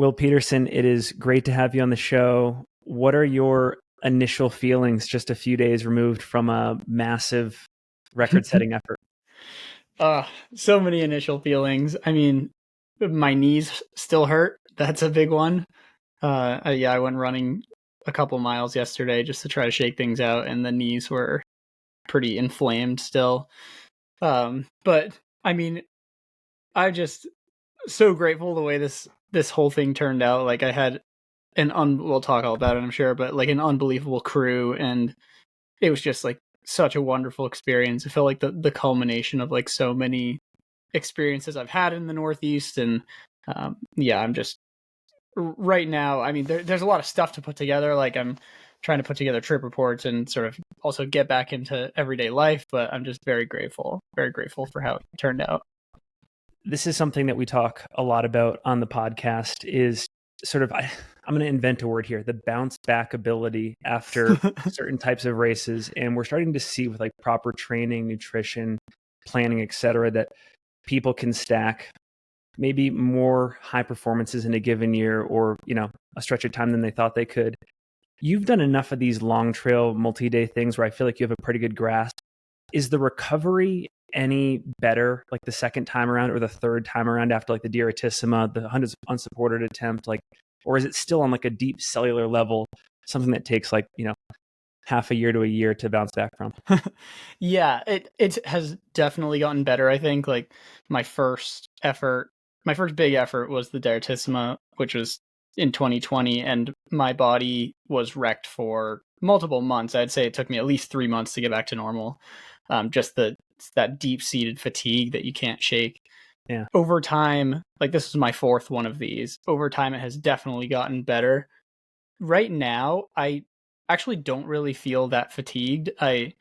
Will Peterson, it is great to have you on the show. What are your initial feelings just a few days removed from a massive record-setting effort? So many initial feelings. I mean, my knees still hurt. That's a big one. I went running a couple miles yesterday just to try to shake things out, and the knees were pretty inflamed still. But I mean, I'm just so grateful the way this whole thing turned out. Like, I had we'll talk all about it, I'm sure, but like an unbelievable crew, and it was just like such a wonderful experience. It felt like the culmination of like so many experiences I've had in the Northeast, and I'm just right now. I mean, there's a lot of stuff to put together. Like, I'm trying to put together trip reports and sort of also get back into everyday life, but I'm just very grateful for how it turned out. This is something that we talk a lot about on the podcast, is sort of, I'm going to invent a word here, the bounce back ability after certain types of races. And we're starting to see with like proper training, nutrition, planning, et cetera, that people can stack maybe more high performances in a given year, or, a stretch of time than they thought they could. You've done enough of these long trail multi-day things where I feel like you have a pretty good grasp. Is the recovery any better like the second time around or the third time around after like the Diaritissima, the unsupported attempt, like, or is it still on like a deep cellular level, something that takes like, half a year to a year to bounce back from? Yeah, it has definitely gotten better. I think like my first big effort was the Diaritissima, which was in 2020, and my body was wrecked for multiple months. I'd say it took me at least 3 months to get back to normal. Just that deep-seated fatigue that you can't shake. Yeah. Over time, like this is my fourth one of these. Over time, it has definitely gotten better. Right now, I actually don't really feel that fatigued. I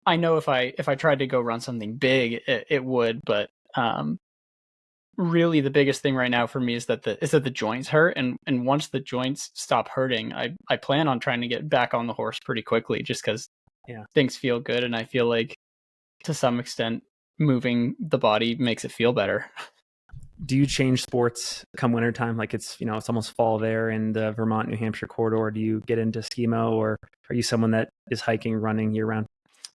know if I tried to go run something big, it would, but really the biggest thing right now for me is that the joints hurt, and once the joints stop hurting, I plan on trying to get back on the horse pretty quickly, just because things feel good, and I feel like to some extent moving the body makes it feel better. Do you change sports come wintertime? Like it's almost fall there in the Vermont, New Hampshire corridor. Do you get into skimo, or are you someone that is hiking, running year round?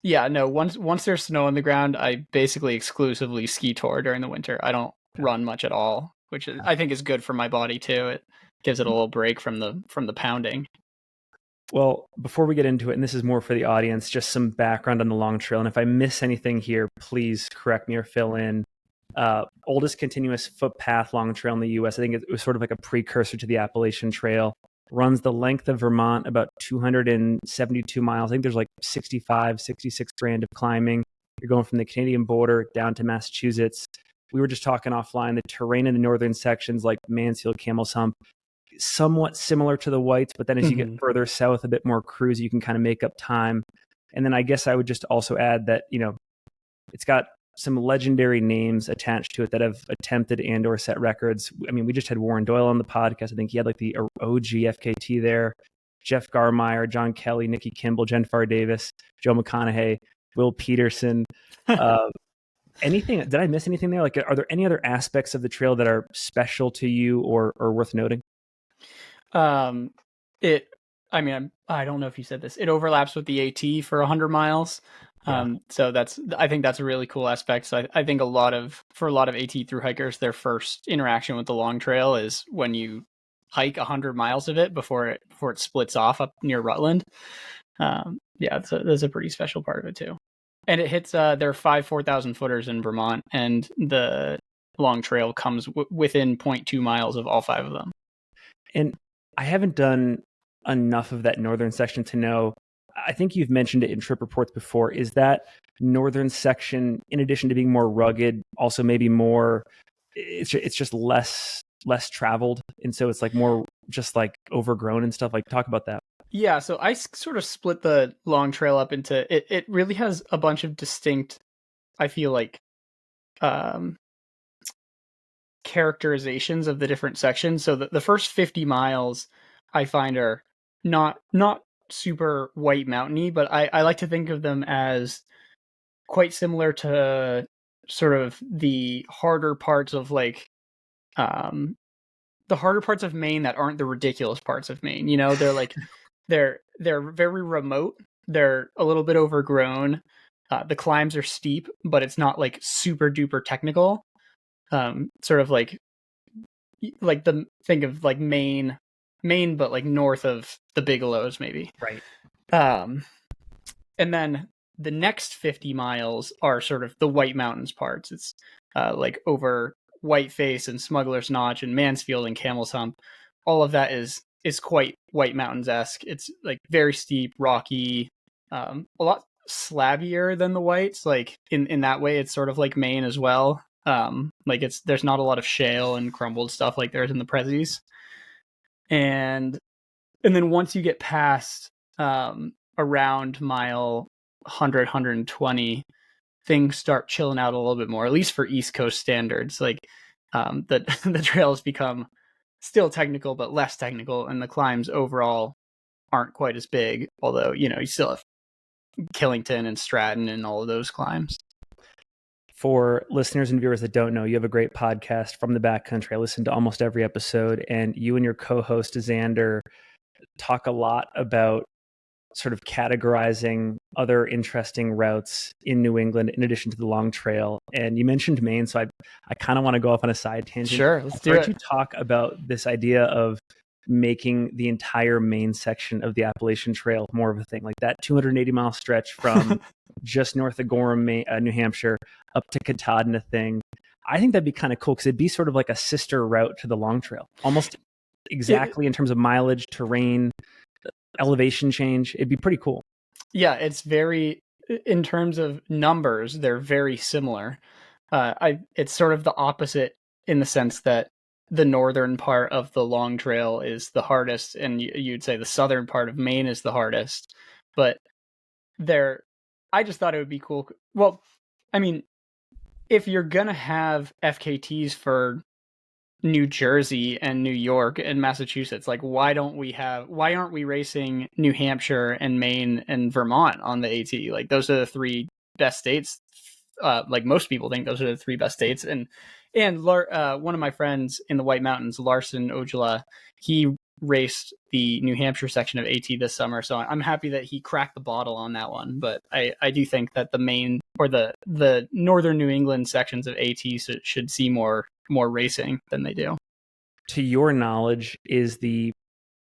Yeah, no, once there's snow on the ground, I basically exclusively ski tour during the winter. I don't run much at all, which I think is good for my body too. It gives it a little break from the pounding. Well, before we get into it, and this is more for the audience, just some background on the long trail. And if I miss anything here, please correct me or fill in. Oldest continuous footpath long trail in the U.S. I think it was sort of like a precursor to the Appalachian Trail. Runs the length of Vermont, about 272 miles. I think there's like 65, 66 grand of climbing. You're going from the Canadian border down to Massachusetts. We were just talking offline. The terrain in the northern sections, like Mansfield, Camel's Hump, somewhat similar to the Whites, but then as you get further south, a bit more cruise, you can kind of make up time. And then I guess I would just also add that, it's got some legendary names attached to it that have attempted and or set records. I mean, we just had Warren Doyle on the podcast. I think he had like the OG FKT there. Jeff Garmeyer, John Kelly, Nikki Kimball, Fharr Davis, Joe McConaughy, Will Peterson. Anything? Did I miss anything there? Like, are there any other aspects of the trail that are special to you or worth noting? I don't know if you said this. It overlaps with the AT for 100 miles. So I think that's a really cool aspect. So I think for a lot of AT through hikers, their first interaction with the long trail is when you hike 100 miles of it before it splits off up near Rutland. That's a pretty special part of it too. And it hits, there are 5 4,000 footers in Vermont, and the long trail comes within 0.2 miles of all 5 of them. And I haven't done enough of that northern section to know. I think you've mentioned it in trip reports before. Is that northern section, in addition to being more rugged, also maybe more, it's just less traveled, and so it's like more just like overgrown and stuff? Like, talk about that. Yeah, so I sort of split the long trail up into it really has a bunch of distinct, I feel like, characterizations of the different sections. So the first 50 miles I find are not super white mountainy, but I like to think of them as quite similar to sort of the harder parts of like the the harder parts of Maine that aren't the ridiculous parts of Maine. You know, they're like they're very remote. They're a little bit overgrown. The climbs are steep, but it's not like super duper technical. Sort of like think of like Maine, but like north of the Bigelows, maybe. Right. And then the next 50 miles are sort of the White Mountains parts. It's like over Whiteface and Smuggler's Notch and Mansfield and Camel's Hump. All of that is quite White Mountains-esque. It's like very steep, rocky, a lot slabbier than the Whites. Like in that way, it's sort of like Maine as well. Like there's not a lot of shale and crumbled stuff like there's in the Prezzies. And then once you get past around mile 100, 120, things start chilling out a little bit more, at least for East Coast standards. Like the trails become still technical, but less technical, and the climbs overall aren't quite as big, although, you know, you still have Killington and Stratton and all of those climbs. For listeners and viewers that don't know, you have a great podcast, From the Backcountry. I listen to almost every episode, and you and your co-host Xander talk a lot about sort of categorizing other interesting routes in New England in addition to the Long Trail. And you mentioned Maine, so I kind of want to go off on a side tangent. Sure, let's do it. You talk about this idea of making the entire Maine section of the Appalachian Trail more of a thing, like that 280-mile stretch from just north of Gorham, New Hampshire, up to Cocodona thing. I think that'd be kind of cool because it'd be sort of like a sister route to the Long Trail, almost exactly in terms of mileage, terrain, elevation change. It'd be pretty cool. Yeah, it's very, in terms of numbers, they're very similar. It's sort of the opposite in the sense that the northern part of the Long Trail is the hardest, and you'd say the southern part of Maine is the hardest. But I just thought it would be cool. Well, I mean, if you're gonna have FKTs for New Jersey and New York and Massachusetts, like why aren't we racing New Hampshire and Maine and Vermont on the AT? Like those are the three best states. Like most people think those are the three best states. And one of my friends in the White Mountains, Larson Ojala, he raced the New Hampshire section of AT this summer. So I'm happy that he cracked the bottle on that one. But I do think that the Maine or the northern New England sections of AT should see more racing than they do. To your knowledge, is the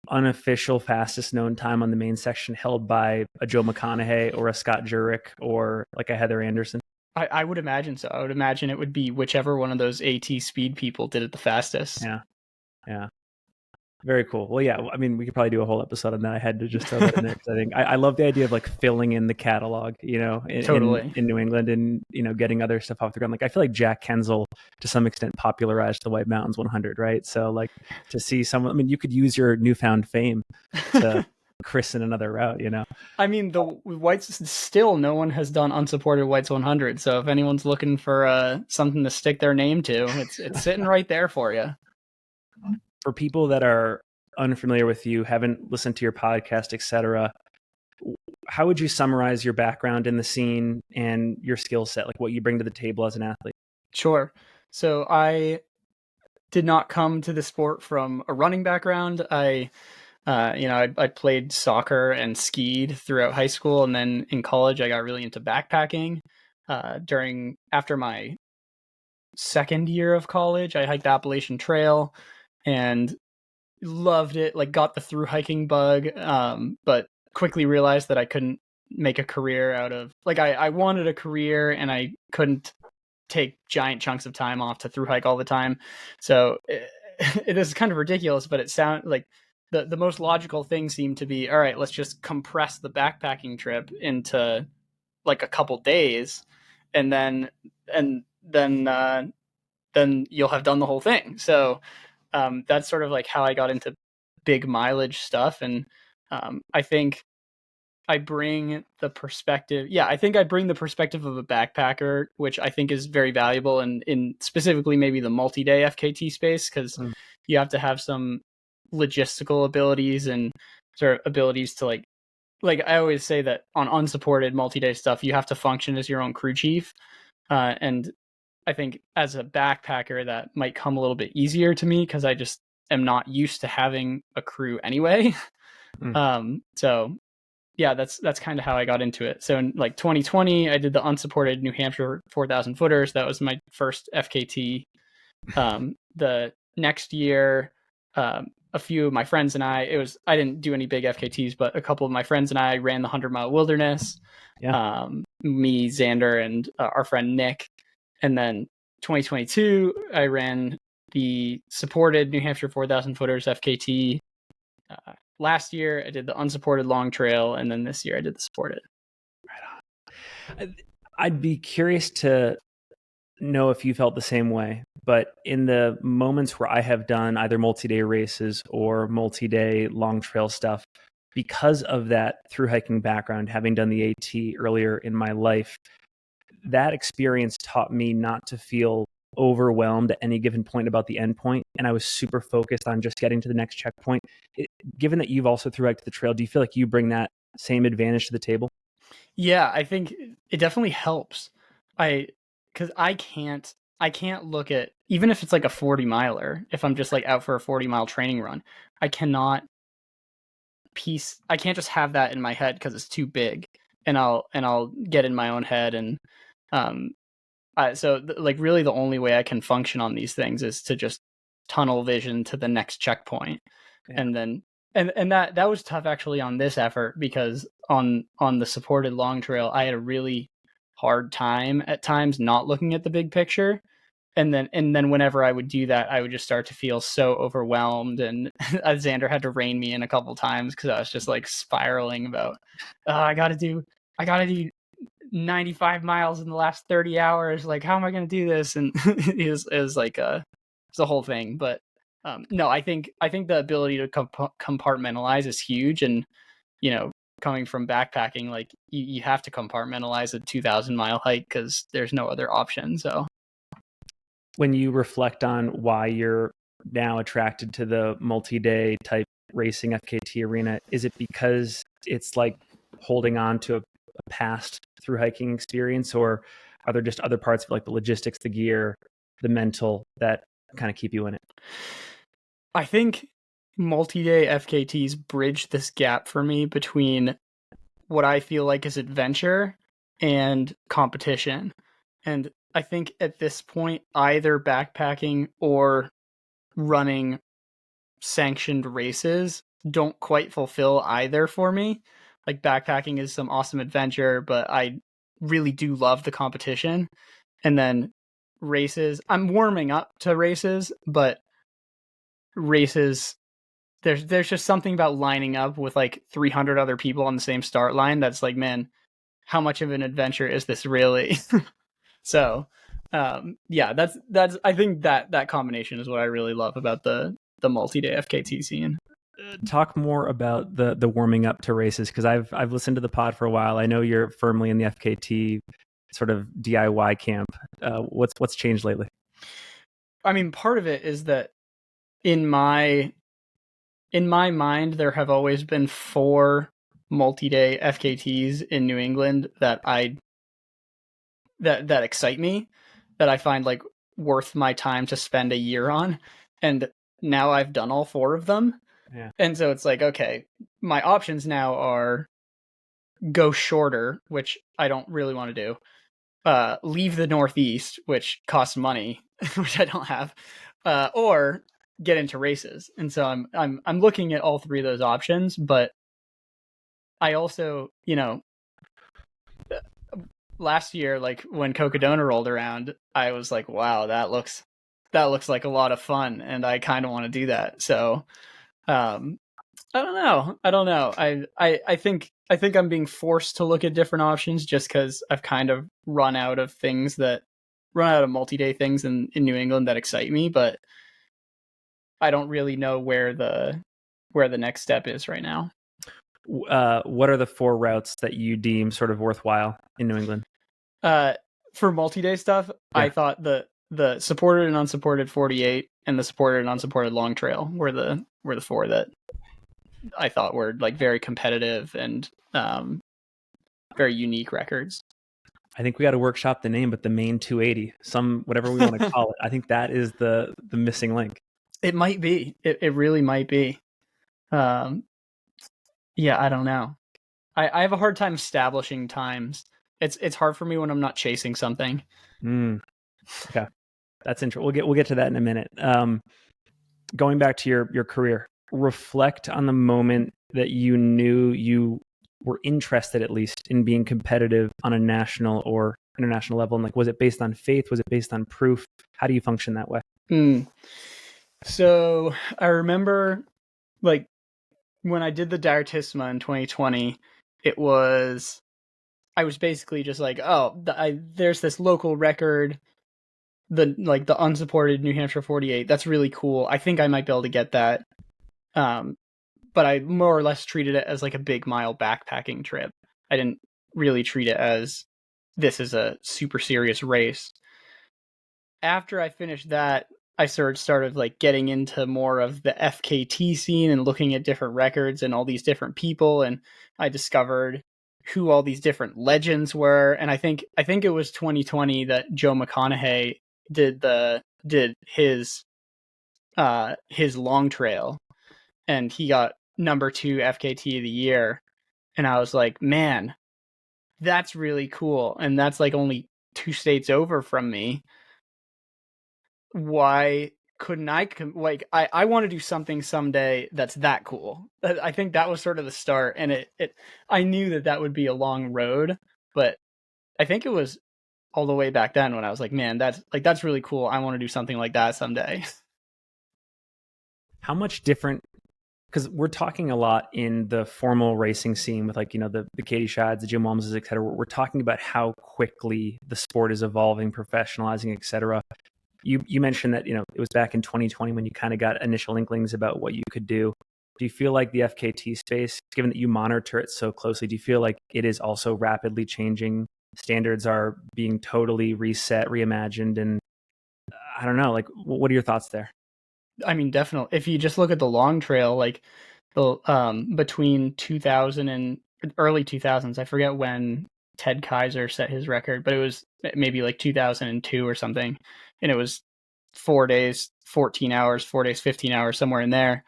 unofficial fastest known time on the Maine section held by a Joe McConaughy or a Scott Jurek or like a Heather Anderson? I would imagine so. I would imagine it would be whichever one of those AT speed people did it the fastest. Yeah. Very cool. Well, yeah, I mean, we could probably do a whole episode on that. I had to just throw that in there because I think I love the idea of like filling in the catalog, you know, Totally. in New England and, you know, getting other stuff off the ground. Like I feel like Jack Kenzel to some extent popularized the White Mountains 100, right? So like to see someone, I mean, you could use your newfound fame to christen another route, you know? I mean, the Whites, still no one has done unsupported Whites 100. So if anyone's looking for something to stick their name to, it's sitting right there for you. For people that are unfamiliar with you, haven't listened to your podcast, etc., how would you summarize your background in the scene and your skill set, like what you bring to the table as an athlete? Sure. So I did not come to the sport from a running background. I played soccer and skied throughout high school, and then in college I got really into backpacking. After my second year of college, I hiked the Appalachian Trail and loved it, like got the through hiking bug, but quickly realized that I couldn't make a career out of, like I wanted a career and I couldn't take giant chunks of time off to through hike all the time. So it is kind of ridiculous, but it sounds like the most logical thing seemed to be, all right, let's just compress the backpacking trip into like a couple days, and then you'll have done the whole thing. So that's sort of like how I got into big mileage stuff. And I think I bring the perspective. Yeah, I think I bring the perspective of a backpacker, which I think is very valuable in specifically maybe the multi-day FKT space, because you have to have some logistical abilities and sort of abilities to like I always say that on unsupported multi-day stuff, you have to function as your own crew chief. And I think as a backpacker, that might come a little bit easier to me because am not used to having a crew anyway. So yeah, that's kind of how I got into it. So in like 2020, I did the unsupported New Hampshire 4,000 footers. That was my first FKT. The next year, a few of my friends and I didn't do any big FKTs, but a couple of my friends and I ran the 100-mile wilderness. Yeah. Me, Xander, and our friend Nick. And then 2022, I ran the supported New Hampshire 4,000 footers FKT. Last year, I did the unsupported long trail, and then this year I did the supported. Right on. I'd be curious to know if you felt the same way, but in the moments where I have done either multi-day races or multi-day long trail stuff, because of that through hiking background, having done the AT earlier in my life, that experience taught me not to feel overwhelmed at any given point about the end point. And I was super focused on just getting to the next checkpoint. Given that you've also through hiked the trail, do you feel like you bring that same advantage to the table? Yeah, I think it definitely helps. Because I can't look at, even if it's like a 40 miler, if I'm just like out for a 40-mile training run, I can't just have that in my head because it's too big, and I'll get in my own head. And like really the only way I can function on these things is to just tunnel vision to the next checkpoint. Yeah. And then and that was tough actually on this effort, because on the supported long trail I had a really hard time at times not looking at the big picture. And then whenever I would do that, I would just start to feel so overwhelmed, and Xander had to rein me in a couple times because I was just like spiraling about, I gotta do 95 miles in the last 30 hours. Like, how am I going to do this? And it was like it's a whole thing. But no, I think the ability to compartmentalize is huge. And, coming from backpacking, like you have to compartmentalize a 2,000-mile hike because there's no other option. So when you reflect on why you're now attracted to the multi-day type racing FKT arena, is it because it's like holding on to a past through hiking experience, or are there just other parts of like the logistics, the gear, the mental that kind of keep you in it? I think multi-day FKTs bridge this gap for me between what I feel like is adventure and competition. And I think at this point, either backpacking or running sanctioned races don't quite fulfill either for me. Like, backpacking is some awesome adventure, but I really do love the competition. And then races, I'm warming up to races, but races, there's just something about lining up with like 300 other people on the same start line that's like, man, how much of an adventure is this really? So yeah, that's I think that combination is what I really love about the multi-day FKT scene. Talk more about the warming up to races, because I've listened to the pod for a while. I know you're firmly in the FKT sort of DIY camp. What's changed lately? I mean, part of it is that in my mind, there have always been 4 multi-day FKTs in New England that that excite me, that I find like worth my time to spend a year on. And now I've done all 4 of them. Yeah. And so it's like, okay, my options now are go shorter, which I don't really want to do. Leave the Northeast, which costs money, which I don't have, or get into races. And so I'm looking at all 3 of those options, but I also, last year, like when Cocodona rolled around, I was like, wow, that looks like a lot of fun, and I kind of want to do that. So I don't know. I think I'm being forced to look at different options just because I've kind of run out of multi-day things in New England that excite me, but I don't really know where the next step is right now. What are the 4 routes that you deem sort of worthwhile in New England? For multi-day stuff, yeah. I thought the supported and unsupported 48 and the supported and unsupported long trail were the 4 that I thought were like very competitive and very unique records. I think we got to workshop the name, but the main 280, whatever we want to call it. I think that is the missing link. It might be. It really might be. Yeah, I don't know. I have a hard time establishing times. It's hard for me when I'm not chasing something. Okay, that's interesting. We'll get to that in a minute. Going back to your career, reflect on the moment that you knew you were interested, at least, in being competitive on a national or international level. And like, was it based on faith? Was it based on proof? How do you function that way? So I remember, like, when I did the Diartissima in 2020, I was basically just like, oh, there's this local record, the unsupported New Hampshire 48. That's really cool. I think I might be able to get that. But I more or less treated it as like a big mile backpacking trip. I didn't really treat it as this is a super serious race. After I finished that, I started like getting into more of the FKT scene and looking at different records and all these different people, and I discovered who all these different legends were. And I think it was 2020 that Joe McConaughy did his long trail, and he got number 2 FKT of the year. And I was like, man, that's really cool. And that's like only 2 states over from me. Why couldn't I want to do something someday that's that cool. I think that was sort of the start. And I knew that would be a long road, but I think it was all the way back then when I was like, man, that's really cool. I want to do something like that someday. How much different, because we're talking a lot in the formal racing scene with like, the Katie Shads, the Jim Walmses, et cetera. We're talking about how quickly the sport is evolving, professionalizing, et cetera. You mentioned that, it was back in 2020 when you kind of got initial inklings about what you could do. Do you feel like the FKT space, given that you monitor it so closely, do you feel like it is also rapidly changing? Standards are being totally reset, reimagined, and I don't know, like, what are your thoughts there? I mean, definitely. If you just look at the long trail, like the between 2000 and early 2000s, I forget when Ted Kaiser set his record, but it was maybe like 2002 or something, and it was 4 days, 14 hours, 4 days, 15 hours, somewhere in there.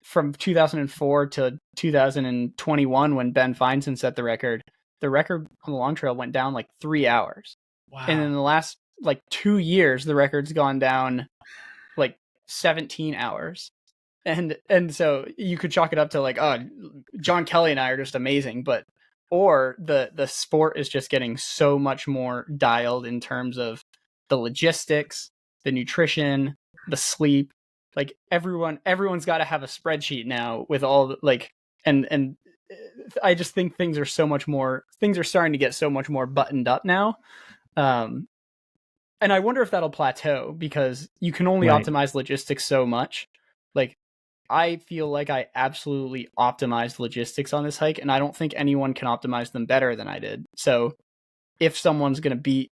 From 2004 to 2021, when Ben Feinson set the record on the long trail went down like 3 hours. Wow. And in the last like 2 years, the record's gone down like 17 hours. And so you could chalk it up to like, oh, John Kelly and I are just amazing, or the sport is just getting so much more dialed in terms of the logistics, the nutrition, the sleep. Like everyone's got to have a spreadsheet now with all the, like, and I just think things are starting to get so much more buttoned up now. And I wonder if that'll plateau because you can only optimize logistics so much. Like, I feel like I absolutely optimized logistics on this hike, and I don't think anyone can optimize them better than I did. So if someone's going to beat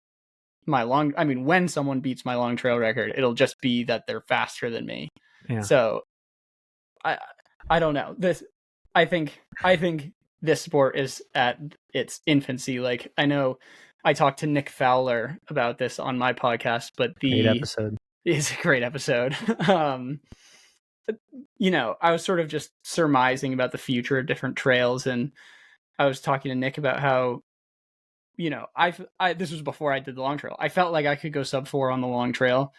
when someone beats my long trail record, it'll just be that they're faster than me. Yeah. So I don't know. I think this sport is at its infancy. Like, I know I talked to Nick Fowler about this on my podcast, but Great episode. It's a great episode. I was sort of just surmising about the future of different trails, and I was talking to Nick about how, this was before I did the long trail. I felt like I could go sub 4 on the long trail.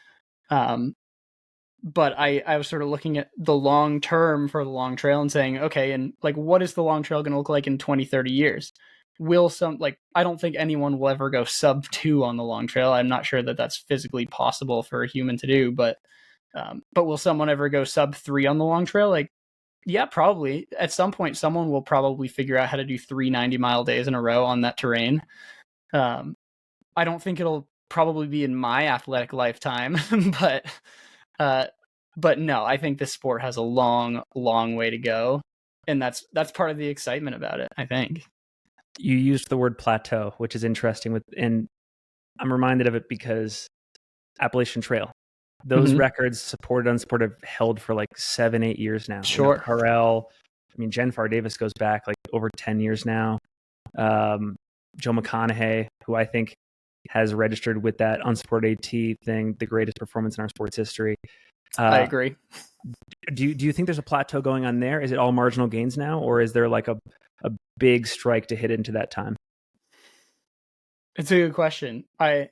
But I was sort of looking at the long term for the long trail and saying, okay, and like, what is the long trail going to look like in 20, 30 years? I don't think anyone will ever go sub 2 on the long trail. I'm not sure that that's physically possible for a human to do, but will someone ever go sub 3 on the long trail? Like, yeah, probably. At some point, someone will probably figure out how to do 3 90-mile days in a row on that terrain. I don't think it'll probably be in my athletic lifetime, but no, I think this sport has a long, long way to go, and that's part of the excitement about it, I think. You used the word plateau, which is interesting, and I'm reminded of it because Appalachian Trail, those records, supported, unsupported, held for like 7-8 years now. Sure. Pharr Davis goes back like over 10 years now. Joe McConaughy, who I think has registered with that unsupported AT thing, the greatest performance in our sports history. I agree. Do you think there's a plateau going on there? Is it all marginal gains now, or is there like a big strike to hit into that time? It's a good question. I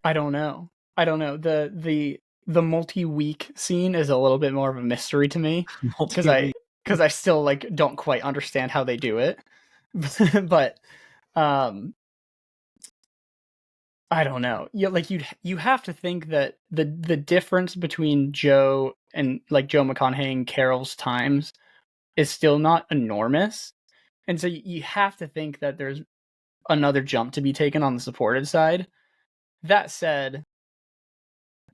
don't know. The multi-week scene is a little bit more of a mystery to me because I still like don't quite understand how they do it. But I don't know. Yeah, like you have to think that the difference between Joe and like Joe McConaughy and Carroll's times is still not enormous. And so you have to think that there's another jump to be taken on the supported side. That said,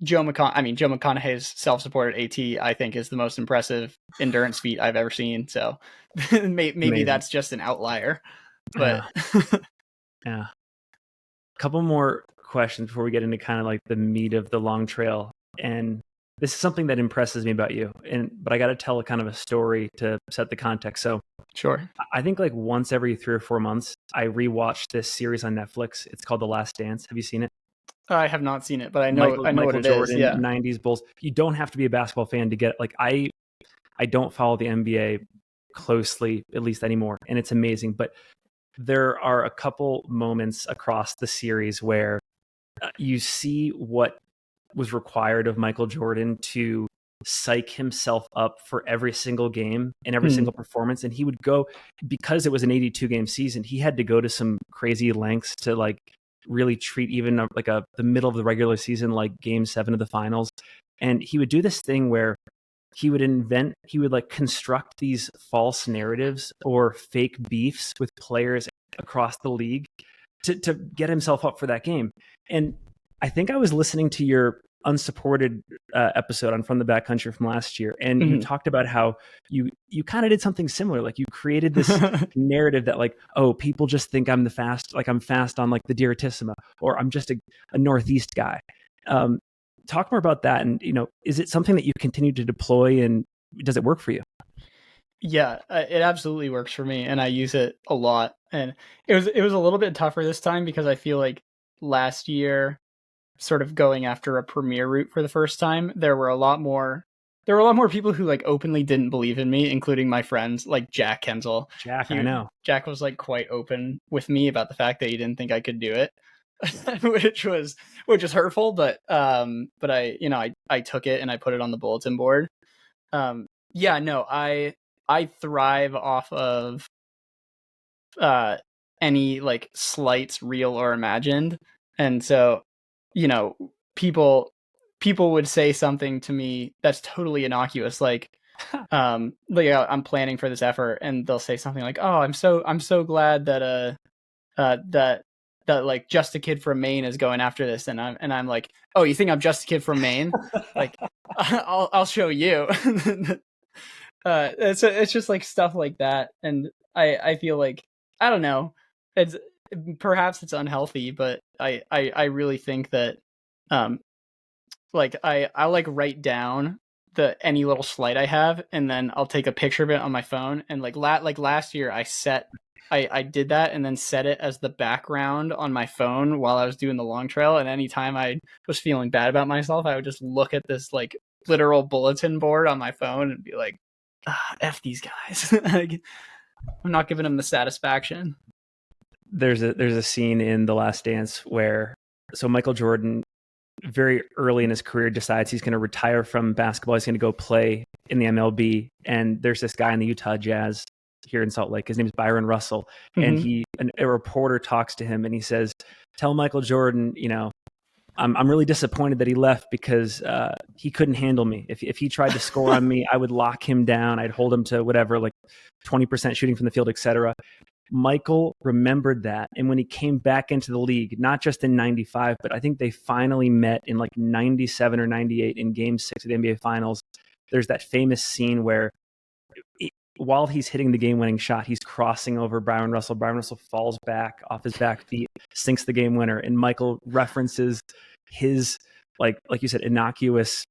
Joe McConaughey's self-supported AT, I think, is the most impressive endurance feat I've ever seen. So maybe that's just an outlier. But yeah. A couple more questions before we get into kind of like the meat of the long trail. And this is something that impresses me about you. But I got to tell a kind of a story to set the context. So sure. I think like once every 3 or 4 months, I rewatch this series on Netflix. It's called The Last Dance. Have you seen it? I have not seen it, but I know Michael what it Jordan, is. Yeah. 90s Bulls. You don't have to be a basketball fan to get like I don't follow the NBA closely, at least anymore, and it's amazing. But there are a couple moments across the series where you see what was required of Michael Jordan to psych himself up for every single game and every single performance. And he would go, because it was an 82 game season, he had to go to some crazy lengths to like really treat even the middle of the regular season like game 7 of the finals. And he would do this thing where he would like construct these false narratives or fake beefs with players across the league to get himself up for that game. And I think I was listening to your Unsupported episode on From the Backcountry from last year, and you talked about how you kind of did something similar. Like you created this narrative that like, oh, people just think I'm I'm fast on like the Direttissima, or I'm just a Northeast guy. Talk more about that, and is it something that you continue to deploy, and does it work for you? Yeah, it absolutely works for me, and I use it a lot. And it was a little bit tougher this time because I feel like last year, sort of going after a premier route for the first time, there were a lot more people who like openly didn't believe in me, including my friends like Jack Kenzel. I know. Jack was like quite open with me about the fact that he didn't think I could do it. which is hurtful, but I took it and I put it on the bulletin board. I thrive off of any like slights, real or imagined. And so, people would say something to me that's totally innocuous, like I'm planning for this effort, and they'll say something like, "Oh, I'm so glad that that like Just a Kid from Maine is going after this," and I'm like, "Oh, you think I'm Just a Kid from Maine? Like, I'll show you." It's just like stuff like that, and I feel like, I don't know, perhaps it's unhealthy, but I really think that like I like write down any little slight I have, and then I'll take a picture of it on my phone, and like last year I did that and then set it as the background on my phone while I was doing the long trail. And anytime I was feeling bad about myself, I would just look at this like literal bulletin board on my phone and be like, F these guys. Like, I'm not giving them the satisfaction. There's a scene in The Last Dance where Michael Jordan very early in his career decides he's going to retire from basketball. He's going to go play in the MLB. And there's this guy in the Utah Jazz here in Salt Lake. His name is Byron Russell. And a reporter talks to him and he says, "Tell Michael Jordan, I'm really disappointed that he left because he couldn't handle me. If he tried to score on me, I would lock him down. I'd hold him to whatever, like 20% shooting from the field, etc." Michael remembered that. And when he came back into the league, not just in 95, but I think they finally met in like 97 or 98 in game 6 of the NBA Finals. There's that famous scene where while he's hitting the game-winning shot, he's crossing over Byron Russell. Byron Russell falls back off his back feet, sinks the game winner, and Michael references his, like you said, innocuous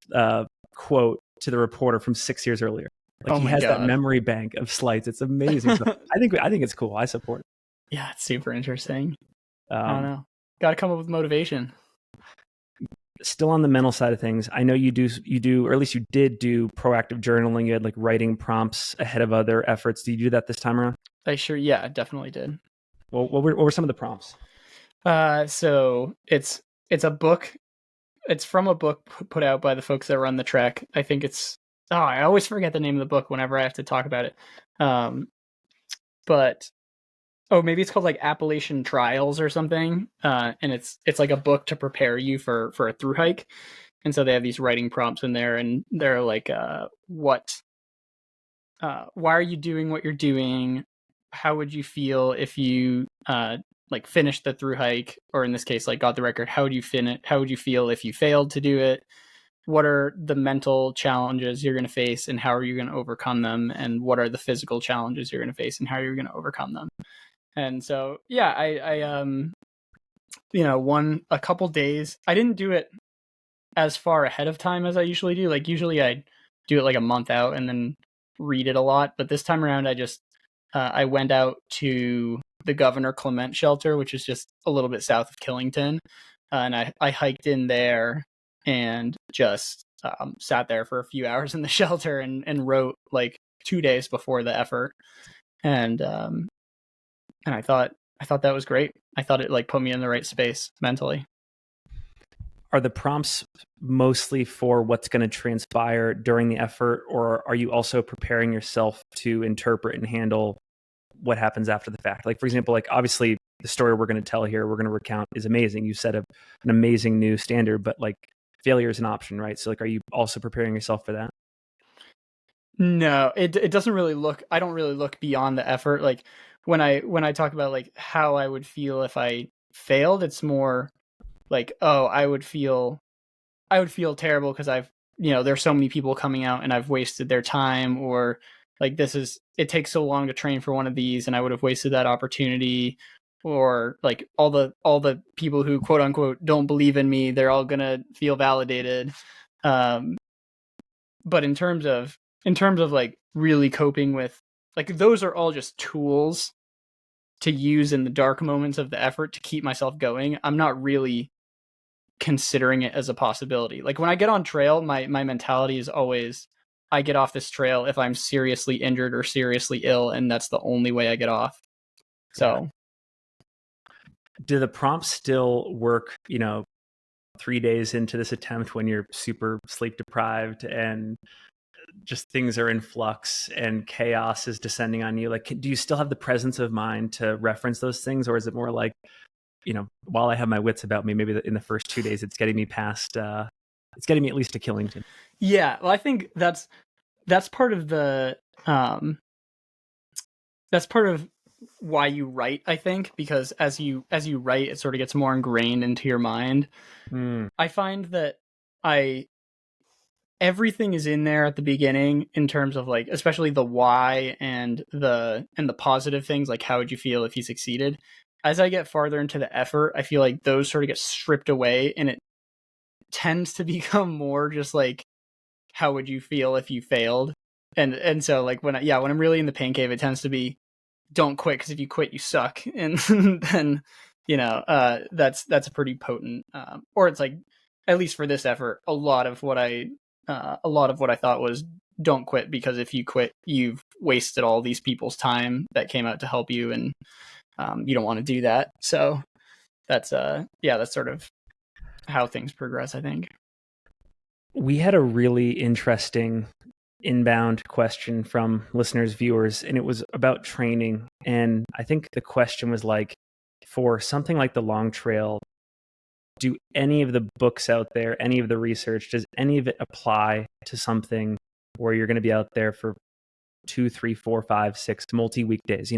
quote to the reporter from 6 years earlier. Like, he has that memory bank of slides. It's amazing. So I think it's cool. I support it. Yeah, it's super interesting. I don't know. got to come up with motivation. Still on the mental side of things, I know you do, or at least you did do proactive journaling. You had like writing prompts ahead of other efforts. Did you do that this time around? Yeah, definitely did. Well, what were some of the prompts? So it's a book. It's from a book put out by the folks that run the trek. I think I always forget the name of the book whenever I have to talk about it. But maybe it's called like Appalachian Trials or something. And it's like a book to prepare you for a thru hike. And so they have these writing prompts in there, and they're like, why are you doing what you're doing? How would you feel if you like finished the thru hike, or in this case, like got the record? How would you feel if you failed to do it? What are the mental challenges you're going to face, and how are you going to overcome them? And what are the physical challenges you're going to face, and how you're going to overcome them? And so, yeah, I won a couple days. I didn't do it as far ahead of time as I usually do. Like usually I do it like a month out and then read it a lot. But this time around, I went out to the Governor Clement shelter, which is just a little bit south of Killington. And I hiked in there and just sat there for a few hours in the shelter and wrote like 2 days before the effort. And I thought that was great. I thought it like put me in the right space mentally. Are the prompts mostly for what's going to transpire during the effort, or are you also preparing yourself to interpret and handle what happens after the fact? Like, for example, like obviously the story we're going to tell here, we're going to recount is amazing. You set up an amazing new standard, but like failure is an option, right? So like, are you also preparing yourself for that? No, it doesn't really look, I don't really look beyond the effort. Like when I talk about like how I would feel if I failed, it's more like, I would feel terrible because there's so many people coming out and I've wasted their time, or like it takes so long to train for one of these and I would have wasted that opportunity, or like all the people who quote unquote don't believe in me, they're all gonna feel validated. But in terms of like really coping with, like, those are all just tools to use in the dark moments of the effort to keep myself going. I'm not really considering it as a possibility. Like when I get on trail, my mentality is always, I get off this trail if I'm seriously injured or seriously ill, and that's the only way I get off. So do the prompts still work, 3 days into this attempt when you're super sleep deprived and just things are in flux and chaos is descending on you? Like, do you still have the presence of mind to reference those things, or is it more like, while I have my wits about me, maybe in the first 2 days, it's getting me past, it's getting me at least to Killington? Yeah, well, I think that's part of the, that's part of why you write, I think, because as you write, it sort of gets more ingrained into your mind. I find that everything is in there at the beginning in terms of like, especially the why and the positive things, like how would you feel if you succeeded. As I get farther into the effort, I feel like those sort of get stripped away, and it tends to become more just like, how would you feel if you failed? And so like when I'm really in the pain cave, it tends to be, don't quit, because if you quit, you suck. And then that's a pretty potent, or it's like, at least for this effort, a lot of what I thought was, don't quit, because if you quit, you've wasted all these people's time that came out to help you, and you don't want to do that. So that's sort of how things progress, I think. We had a really interesting inbound question from listeners, viewers, and it was about training. And I think the question was like, for something like the long trail, do any of the books out there, any of the research, does any of it apply to something where you're going to be out there for 2, 3, 4, 5, 6 multi-weekdays,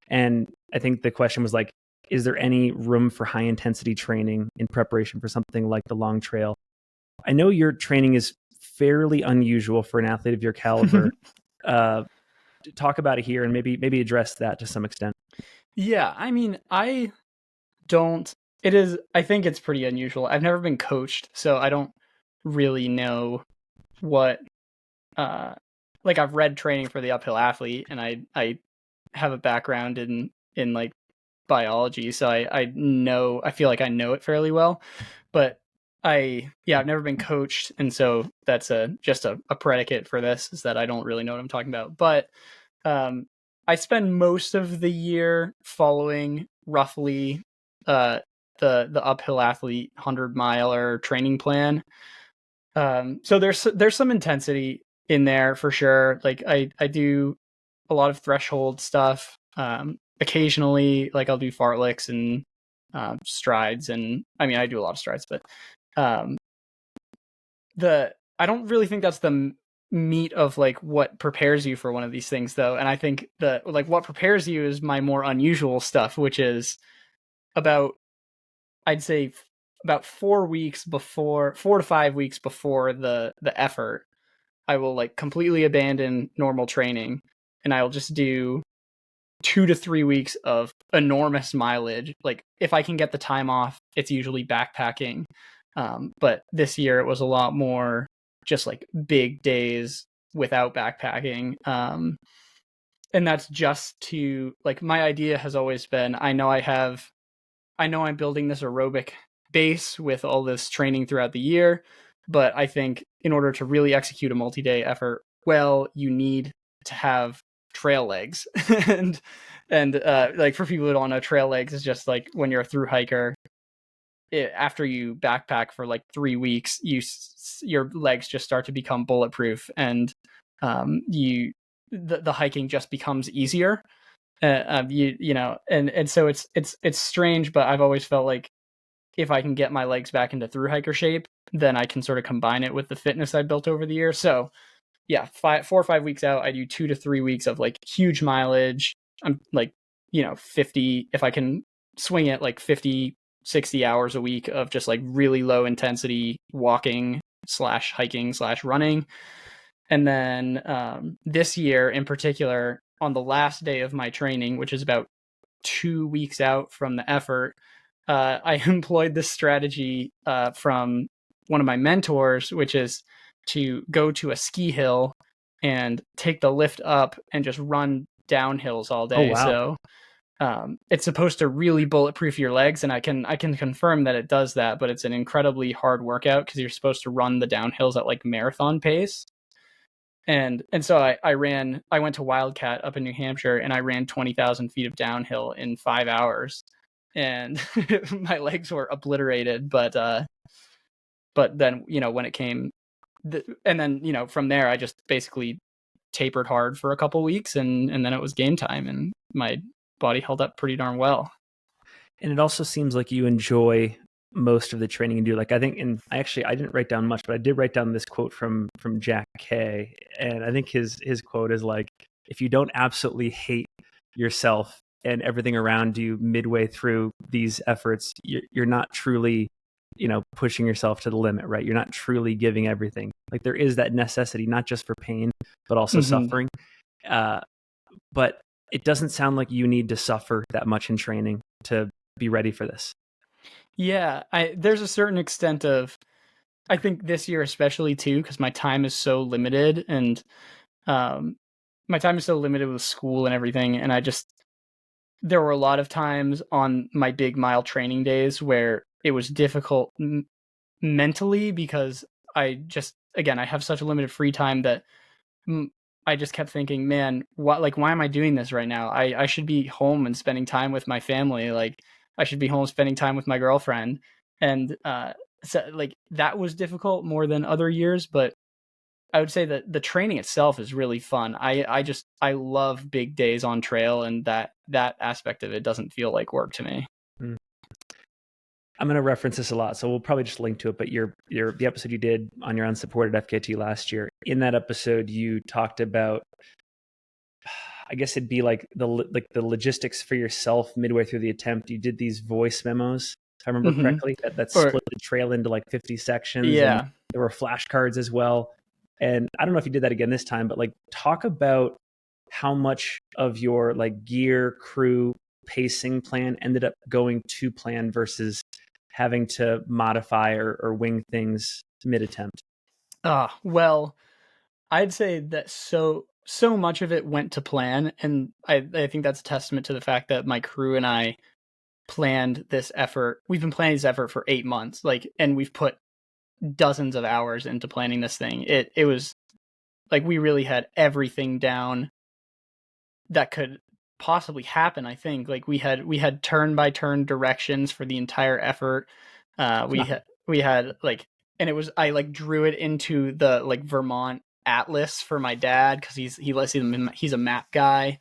And I think the question was like, is there any room for high intensity training in preparation for something like the long trail? I know your training is fairly unusual for an athlete of your caliber. Talk about it here and maybe address that to some extent. Yeah, I mean, I think it's pretty unusual. I've never been coached, so I don't really know what, like, I've read Training for the Uphill Athlete, and I have a background in like biology, so I feel like I know it fairly well, but I've never been coached, and so that's just a predicate for this, is that I don't really know what I'm talking about. But I spend most of the year following roughly the uphill athlete 100-miler training plan. So there's some intensity in there for sure. Like I do a lot of threshold stuff. Occasionally, like I'll do fartleks and strides, and I mean I do a lot of strides, but I don't really think that's the meat of like what prepares you for one of these things, though. And I think that like what prepares you is my more unusual stuff, which is about, I'd say, about 4 to 5 weeks before the effort, I will like completely abandon normal training, and I'll just do 2 to 3 weeks of enormous mileage. Like if I can get the time off, it's usually backpacking. But this year it was a lot more just like big days without backpacking. And that's just to, like, my idea has always been, I know I'm building this aerobic base with all this training throughout the year, but I think in order to really execute a multi-day effort well, you need to have trail legs. and like for people who don't know, trail legs is just like when you're a thru hiker, after you backpack for like 3 weeks, your legs just start to become bulletproof, and the hiking just becomes easier. And so it's strange, but I've always felt like if I can get my legs back into thru hiker shape, then I can sort of combine it with the fitness I built over the year. So yeah, 4 or 5 weeks out, I do 2 to 3 weeks of like huge mileage. I'm like, 50, if I can swing it, like 50, 60 hours a week of just like really low intensity walking / hiking / running. And then this year in particular, on the last day of my training, which is about 2 weeks out from the effort, I employed this strategy from one of my mentors, which is to go to a ski hill and take the lift up and just run downhills all day. Oh, wow. So it's supposed to really bulletproof your legs, and I can confirm that it does that, but it's an incredibly hard workout because you're supposed to run the downhills at like marathon pace. And so I went to Wildcat up in New Hampshire, and I ran 20,000 feet of downhill in 5 hours, and my legs were obliterated. But then, when it came, and then, from there, I just basically tapered hard for a couple weeks, and then it was game time, and my body held up pretty darn well. And it also seems like you enjoy most of the training you do. Like I think, and I didn't write down much, but I did write down this quote from Jack Kay. And I think his quote is like, if you don't absolutely hate yourself and everything around you midway through these efforts, you're not truly, pushing yourself to the limit, right? You're not truly giving everything. Like there is that necessity, not just for pain, but also suffering. But it doesn't sound like you need to suffer that much in training to be ready for this. Yeah, there's a certain extent of, I think this year especially too, because my time is so limited, and my time is so limited with school and everything, and there were a lot of times on my big mile training days where it was difficult mentally, because I have such a limited free time that I just kept thinking, man, why am I doing this right now? I should be home and spending time with my family. Like I should be home spending time with my girlfriend. And so like that was difficult more than other years, but I would say that the training itself is really fun. I love big days on trail, and that aspect of it doesn't feel like work to me. I'm going to reference this a lot, so we'll probably just link to it. But the episode you did on your unsupported FKT last year, in that episode, you talked about, I guess it'd be like the logistics for yourself midway through the attempt. You did these voice memos, if I remember correctly, that split the trail into like 50 sections. Yeah, and there were flashcards as well. And I don't know if you did that again this time, but like talk about how much of your like gear, crew, pacing plan ended up going to plan versus having to modify or wing things mid-attempt. Well, I'd say that so much of it went to plan, and I think that's a testament to the fact that my crew and I planned this effort. We've been planning this effort for 8 months, and we've put dozens of hours into planning this thing. It was like we really had everything down that could possibly happen. I think like we had turn by turn directions for the entire effort. We had like, and it was, I like drew it into the like Vermont atlas for my dad because he's a map guy.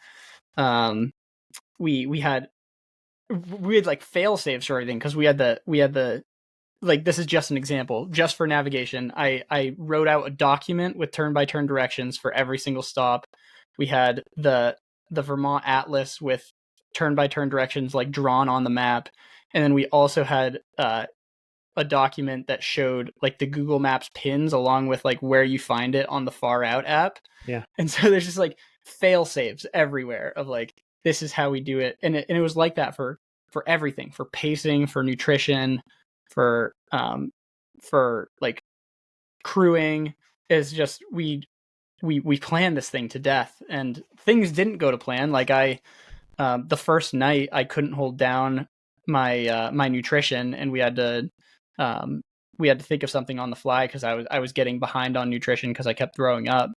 We had like fail safes or everything because we had the like, this is just an example, just for navigation. I wrote out a document with turn by turn directions for every single stop. We had the Vermont atlas with turn by turn directions like drawn on the map, and then we also had a document that showed like the Google Maps pins along with like where you find it on the Far Out app. Yeah. And so there's just like fail safes everywhere of like, this is how we do it. And it was like that for everything, for pacing, for nutrition, for like crewing. Is just we planned this thing to death, and things didn't go to plan. Like the first night I couldn't hold down my my nutrition, and we had to think of something on the fly because I was getting behind on nutrition because I kept throwing up,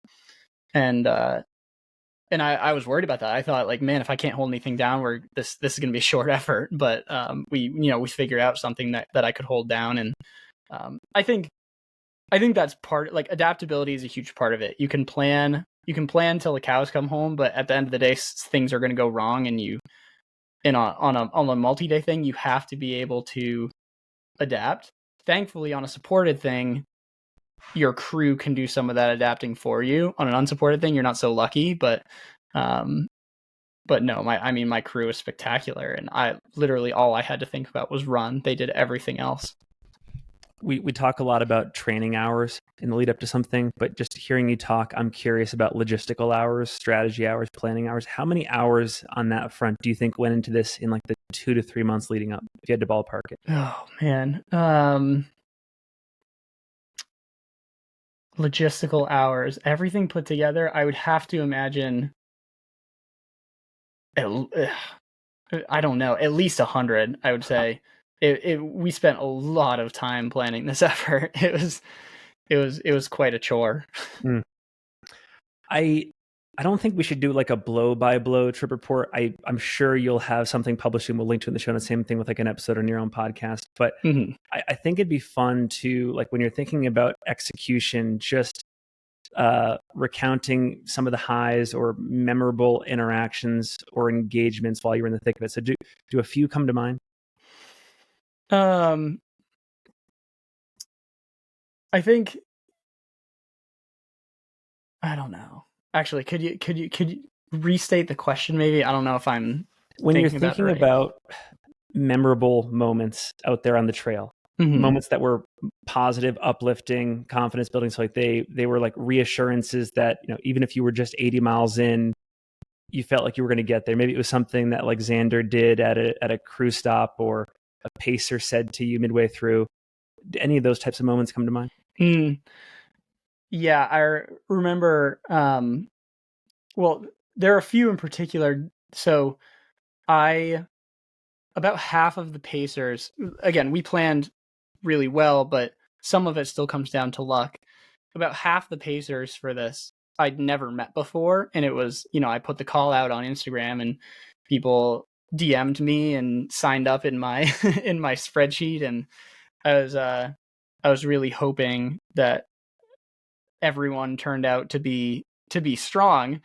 and I was worried about that. I thought like, man, if I can't hold anything down, this is going to be a short effort. But we figured out something that I could hold down, and I think that's part, like, adaptability is a huge part of it. You can plan till the cows come home, but at the end of the day, things are going to go wrong, and on a multi-day thing, you have to be able to adapt. Thankfully, on a supported thing, your crew can do some of that adapting for you. On an unsupported thing, you're not so lucky, but no, my crew is spectacular, and I literally all I had to think about was run. They did everything else. We talk a lot about training hours in the lead up to something, but just hearing you talk, I'm curious about logistical hours, strategy hours, planning hours. How many hours on that front do you think went into this in like the 2 to 3 months leading up, if you had to ballpark it? Oh man. Logistical hours, everything put together, I would have to imagine, I don't know, at least 100, I would say. We spent a lot of time planning this effort. It was quite a chore. I don't think we should do like a blow by blow trip report. I'm sure you'll have something published and we'll link to it in the show notes. Same thing with like an episode on your own podcast. But I think it'd be fun to, like, when you're thinking about execution, just recounting some of the highs or memorable interactions or engagements while you're in the thick of it. So do a few come to mind? I think, I don't know. Actually, could you restate the question maybe? I don't know if I'm when you're thinking about memorable moments out there on the trail, moments that were positive, uplifting, confidence building. So like they were like reassurances that, you know, even if you were just 80 miles in, you felt like you were going to get there. Maybe it was something that like Xander did at a crew stop, or a pacer said to you midway through. Do any of those types of moments come to mind? Yeah, I remember. Well, there are a few in particular. So about half of the pacers, again, we planned really well, but some of it still comes down to luck. About half the pacers for this I'd never met before, and it was, I put the call out on Instagram, and people DM'd me and signed up in my in my spreadsheet, and I was really hoping that everyone turned out to be strong,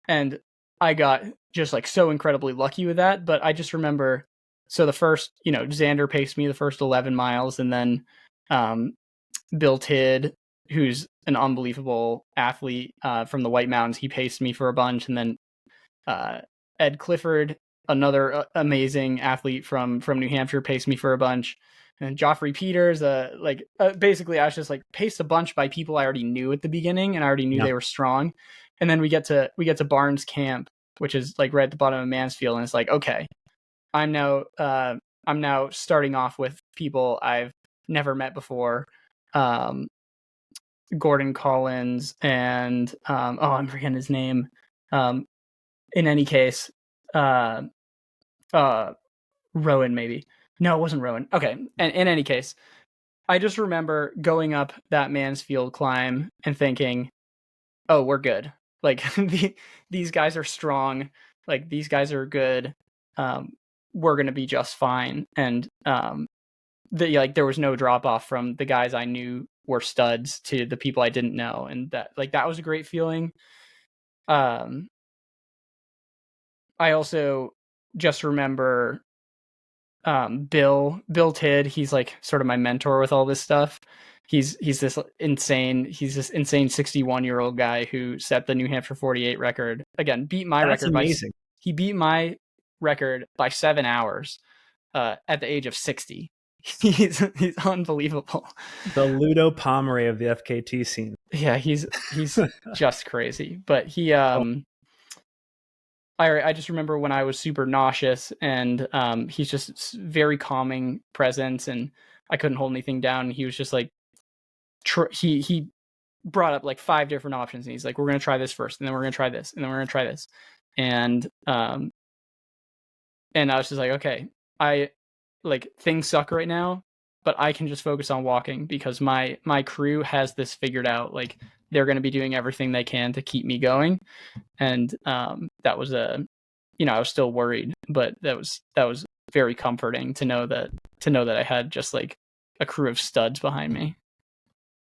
and I got just like so incredibly lucky with that. But I just remember, so the first, Xander paced me the first 11 miles, and then Bill Tidd, who's an unbelievable athlete from the White Mountains, he paced me for a bunch, and then Ed Clifford, another amazing athlete from New Hampshire, paced me for a bunch. And Joffrey Peters, basically I was just like paced a bunch by people I already knew at the beginning, and I already knew they were strong. And then we get to Barnes Camp, which is like right at the bottom of Mansfield, and it's like, okay, I'm now starting off with people I've never met before. Gordon Collins and I'm forgetting his name. In any case, Rowan, maybe. No, it wasn't Rowan. Okay. And in any case, I just remember going up that Mansfield climb and thinking, oh, we're good. Like these guys are strong. Like these guys are good. We're going to be just fine. And there was no drop off from the guys I knew were studs to the people I didn't know. And that was a great feeling. I also just remember Bill Tidd. He's like sort of my mentor with all this stuff. He's this insane 61-year-old guy who set the New Hampshire 48 record. Again, beat my That's record amazing. He beat my record by 7 hours at the age of 60. He's unbelievable. The Ludo Pomeroy of the FKT scene. Yeah, he's just crazy. But he I just remember when I was super nauseous, and he's just very calming presence, and I couldn't hold anything down. He was just like, he brought up like 5 different options, and he's like, we're going to try this first, and then we're going to try this, and then we're going to try this. And I was just like, okay, things suck right now, but I can just focus on walking because my crew has this figured out. Like they're going to be doing everything they can to keep me going. And that was I was still worried, but that was very comforting to know that I had just like a crew of studs behind me.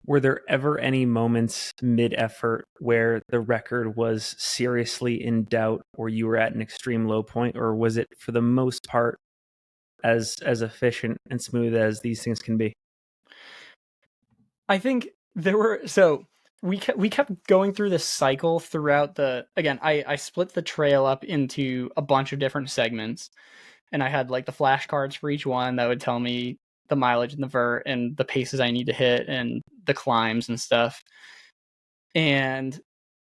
Were there ever any moments mid-effort where the record was seriously in doubt, or you were at an extreme low point, or was it for the most part as efficient and smooth as these things can be? I think there were, so we kept going through this cycle throughout I split the trail up into a bunch of different segments, and I had like the flashcards for each one that would tell me the mileage and the vert and the paces I need to hit and the climbs and stuff. And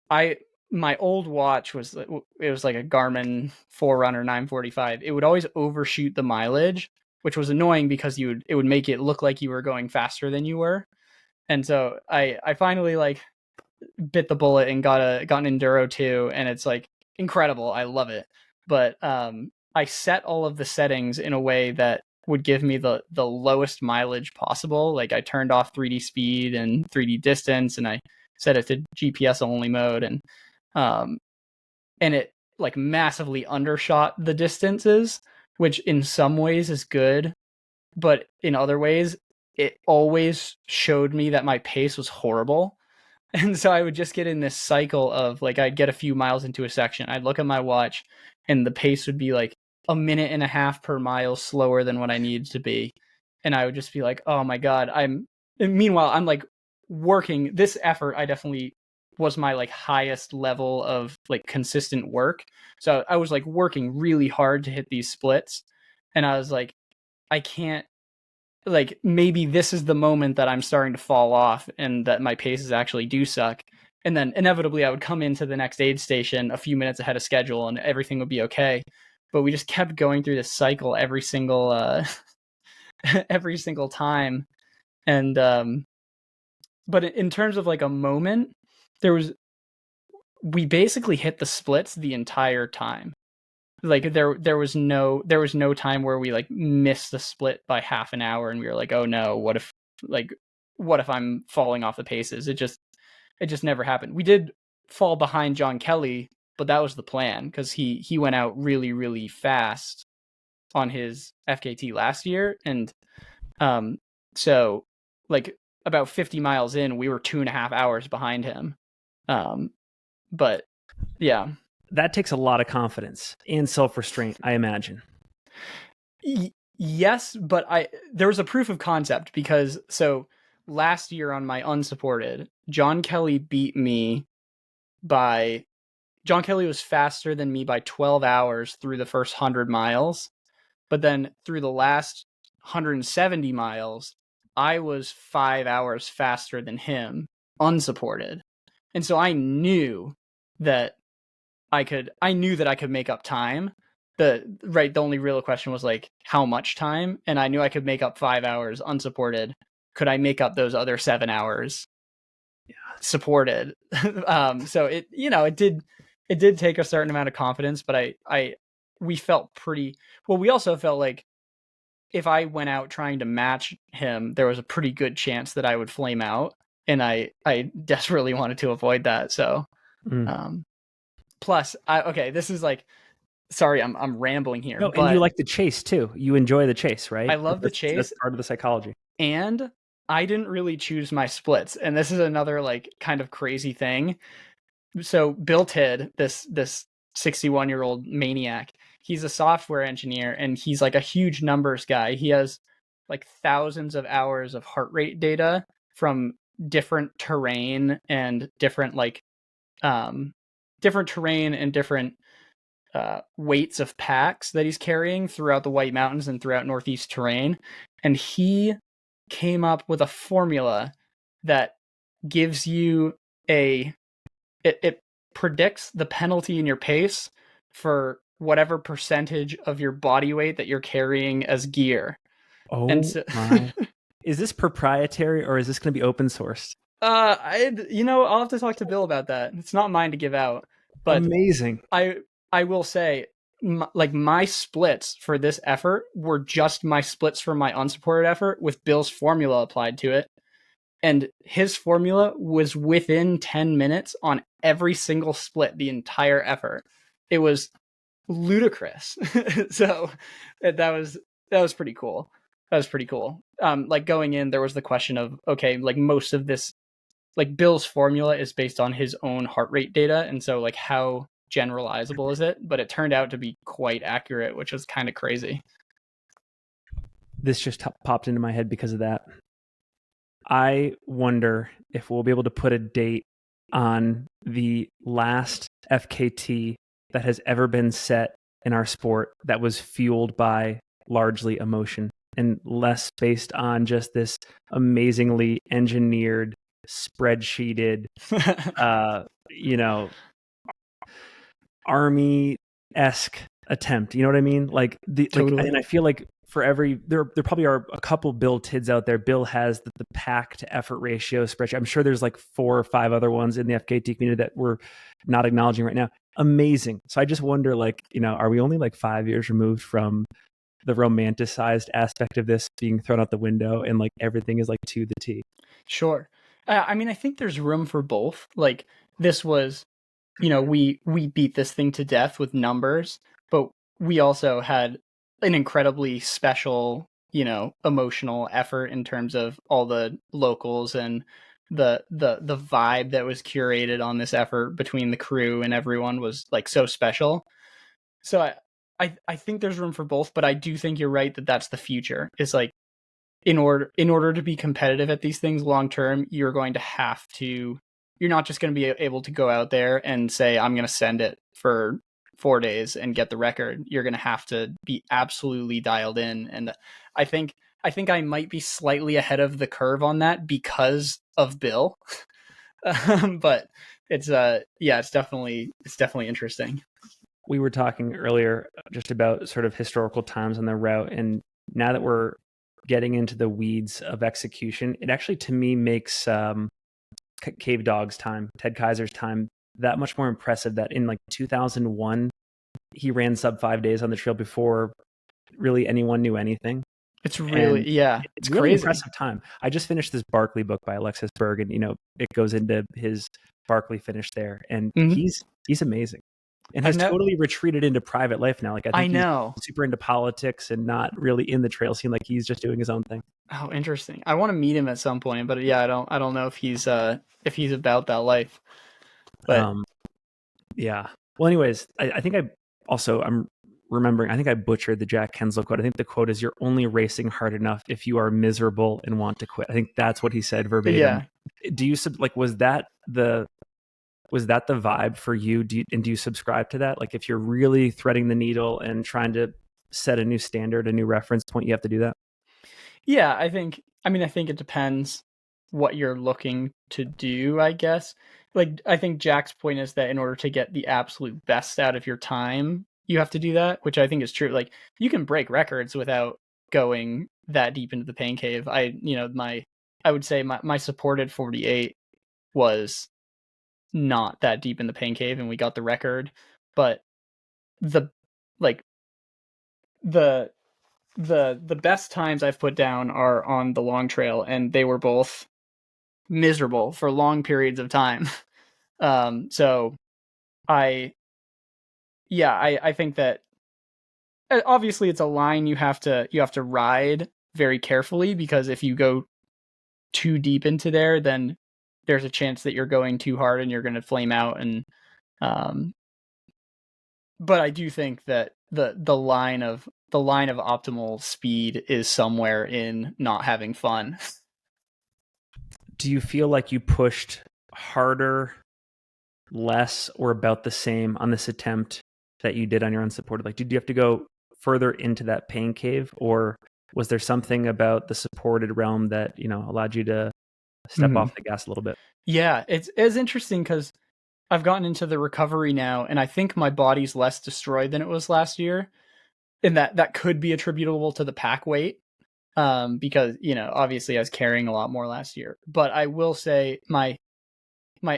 my old watch was like a Garmin Forerunner 945. It would always overshoot the mileage, which was annoying because it would make it look like you were going faster than you were. And so I finally like bit the bullet and got an Enduro 2, and it's like incredible. I love it. But I set all of the settings in a way that would give me the lowest mileage possible. Like I turned off 3D speed and 3D distance, and I set it to GPS only mode, and it like massively undershot the distances, which in some ways is good, but in other ways it always showed me that my pace was horrible. And so I would just get in this cycle of like, I'd get a few miles into a section, I'd look at my watch, and the pace would be like a minute and a half per mile slower than what I needed to be. And I would just be like, oh my God, meanwhile, I'm like working this effort. I definitely was my like highest level of like consistent work. So I was like working really hard to hit these splits. And I was like, I can't, like, maybe this is the moment that I'm starting to fall off and that my paces actually do suck. And then inevitably I would come into the next aid station a few minutes ahead of schedule and everything would be okay. But we just kept going through this cycle every single every single time. And but in terms of like a moment, we basically hit the splits the entire time. Like there was no time where we like missed the split by half an hour and we were like, oh no, what if I'm falling off the paces? It just never happened. We did fall behind John Kelly, but that was the plan because he went out really, really fast on his FKT last year. And so like about 50 miles in, we were 2.5 hours behind him. But yeah. That takes a lot of confidence and self-restraint, I imagine. Yes, but there was a proof of concept because so last year on my unsupported, John Kelly was faster than me by 12 hours through the first 100 miles. But then through the last 170 miles, I was 5 hours faster than him unsupported. And so I knew that I could make up time. The only real question was like how much time, and I knew I could make up 5 hours unsupported. Could I make up those other 7 hours supported? So it did take a certain amount of confidence, but we felt pretty well. We also felt like if I went out trying to match him, there was a pretty good chance that I would flame out, and I desperately wanted to avoid that. So, plus, this is like, sorry, I'm rambling here. No, but and you like the chase too. You enjoy the chase, right? I love the chase. That's part of the psychology. And I didn't really choose my splits, and this is another like kind of crazy thing. So Bill Tidd, this 61-year-old maniac, he's a software engineer, and he's like a huge numbers guy. He has like thousands of hours of heart rate data from different terrain and different weights of packs that he's carrying throughout the White Mountains and throughout Northeast terrain. And he came up with a formula that gives you it predicts the penalty in your pace for whatever percentage of your body weight that you're carrying as gear. Oh, my. Is this proprietary or is this going to be open sourced? I'll have to talk to Bill about that. It's not mine to give out. But amazing. I will say, my splits for this effort were just my splits from my unsupported effort with Bill's formula applied to it. And his formula was within 10 minutes on every single split, the entire effort. It was ludicrous. So that was pretty cool. Like going in, there was the question of, okay, like most of this, like Bill's formula is based on his own heart rate data. And so like how generalizable is it? But it turned out to be quite accurate, which was kind of crazy. This just popped into my head because of that. I wonder if we'll be able to put a date on the last FKT that has ever been set in our sport that was fueled by largely emotion and less based on just this amazingly engineered, spreadsheeted, army-esque attempt. You know what I mean? Totally. And I feel like for there probably are a couple Bill Tidds out there. Bill has the pack to effort ratio spreadsheet. I'm sure there's like 4 or 5 other ones in the FKT community that we're not acknowledging right now. Amazing. So I just wonder, are we only like 5 years removed from the romanticized aspect of this being thrown out the window and like everything is like to the T? Sure. I think there's room for both. Like this was, we beat this thing to death with numbers, but we also had an incredibly special, emotional effort in terms of all the locals and the vibe that was curated on this effort between the crew and everyone was like so special. So I think there's room for both, but I do think you're right that that's the future. It's like in order to be competitive at these things long term, you're not just going to be able to go out there and say, I'm going to send it for 4 days and get the record. You're going to have to be absolutely dialed in. And I think I might be slightly ahead of the curve on that because of Bill. But it's definitely interesting. We were talking earlier just about sort of historical times on the route. And now that we're getting into the weeds of execution, it actually, to me, makes Cave Dog's time, Ted Kaiser's time, that much more impressive. That in like 2001, he ran sub 5 days on the trail before really anyone knew anything. It's really, it's really crazy. Impressive time. I just finished this Barkley book by Alexis Berg, and it goes into his Barkley finish there, and he's amazing, and has totally retreated into private life now. Like I think he's super into politics and not really in the trail scene. Like he's just doing his own thing. Oh, interesting. I want to meet him at some point, but I don't know if he's about that life. But yeah. Well, anyways, I think I'm remembering, I think I butchered the Jack Kenslow quote. I think the quote is, "You're only racing hard enough if you are miserable and want to quit." I think that's what he said verbatim. Yeah. Do you was that the vibe for you? Do you subscribe to that? Like if you're really threading the needle and trying to set a new standard, a new reference point, you have to do that? Yeah, I think it depends what you're looking to do, I guess. Like, I think Jack's point is that in order to get the absolute best out of your time, you have to do that, which I think is true. Like, you can break records without going that deep into the pain cave. I would say my supported 48 was not that deep in the pain cave, and we got the record. But the the best times I've put down are on the long trail, and they were both miserable for long periods of time. So I think that obviously it's a line you have to ride very carefully, because if you go too deep into there, then there's a chance that you're going too hard and you're going to flame out. And but I do think that the line of optimal speed is somewhere in not having fun. Do you feel like you pushed harder, less, or about the same on this attempt that you did on your unsupported? Like, did you have to go further into that pain cave, or was there something about the supported realm that, allowed you to step off the gas a little bit? Yeah, it's interesting because I've gotten into the recovery now, and I think my body's less destroyed than it was last year. And that could be attributable to the pack weight, because, obviously I was carrying a lot more last year. But I will say my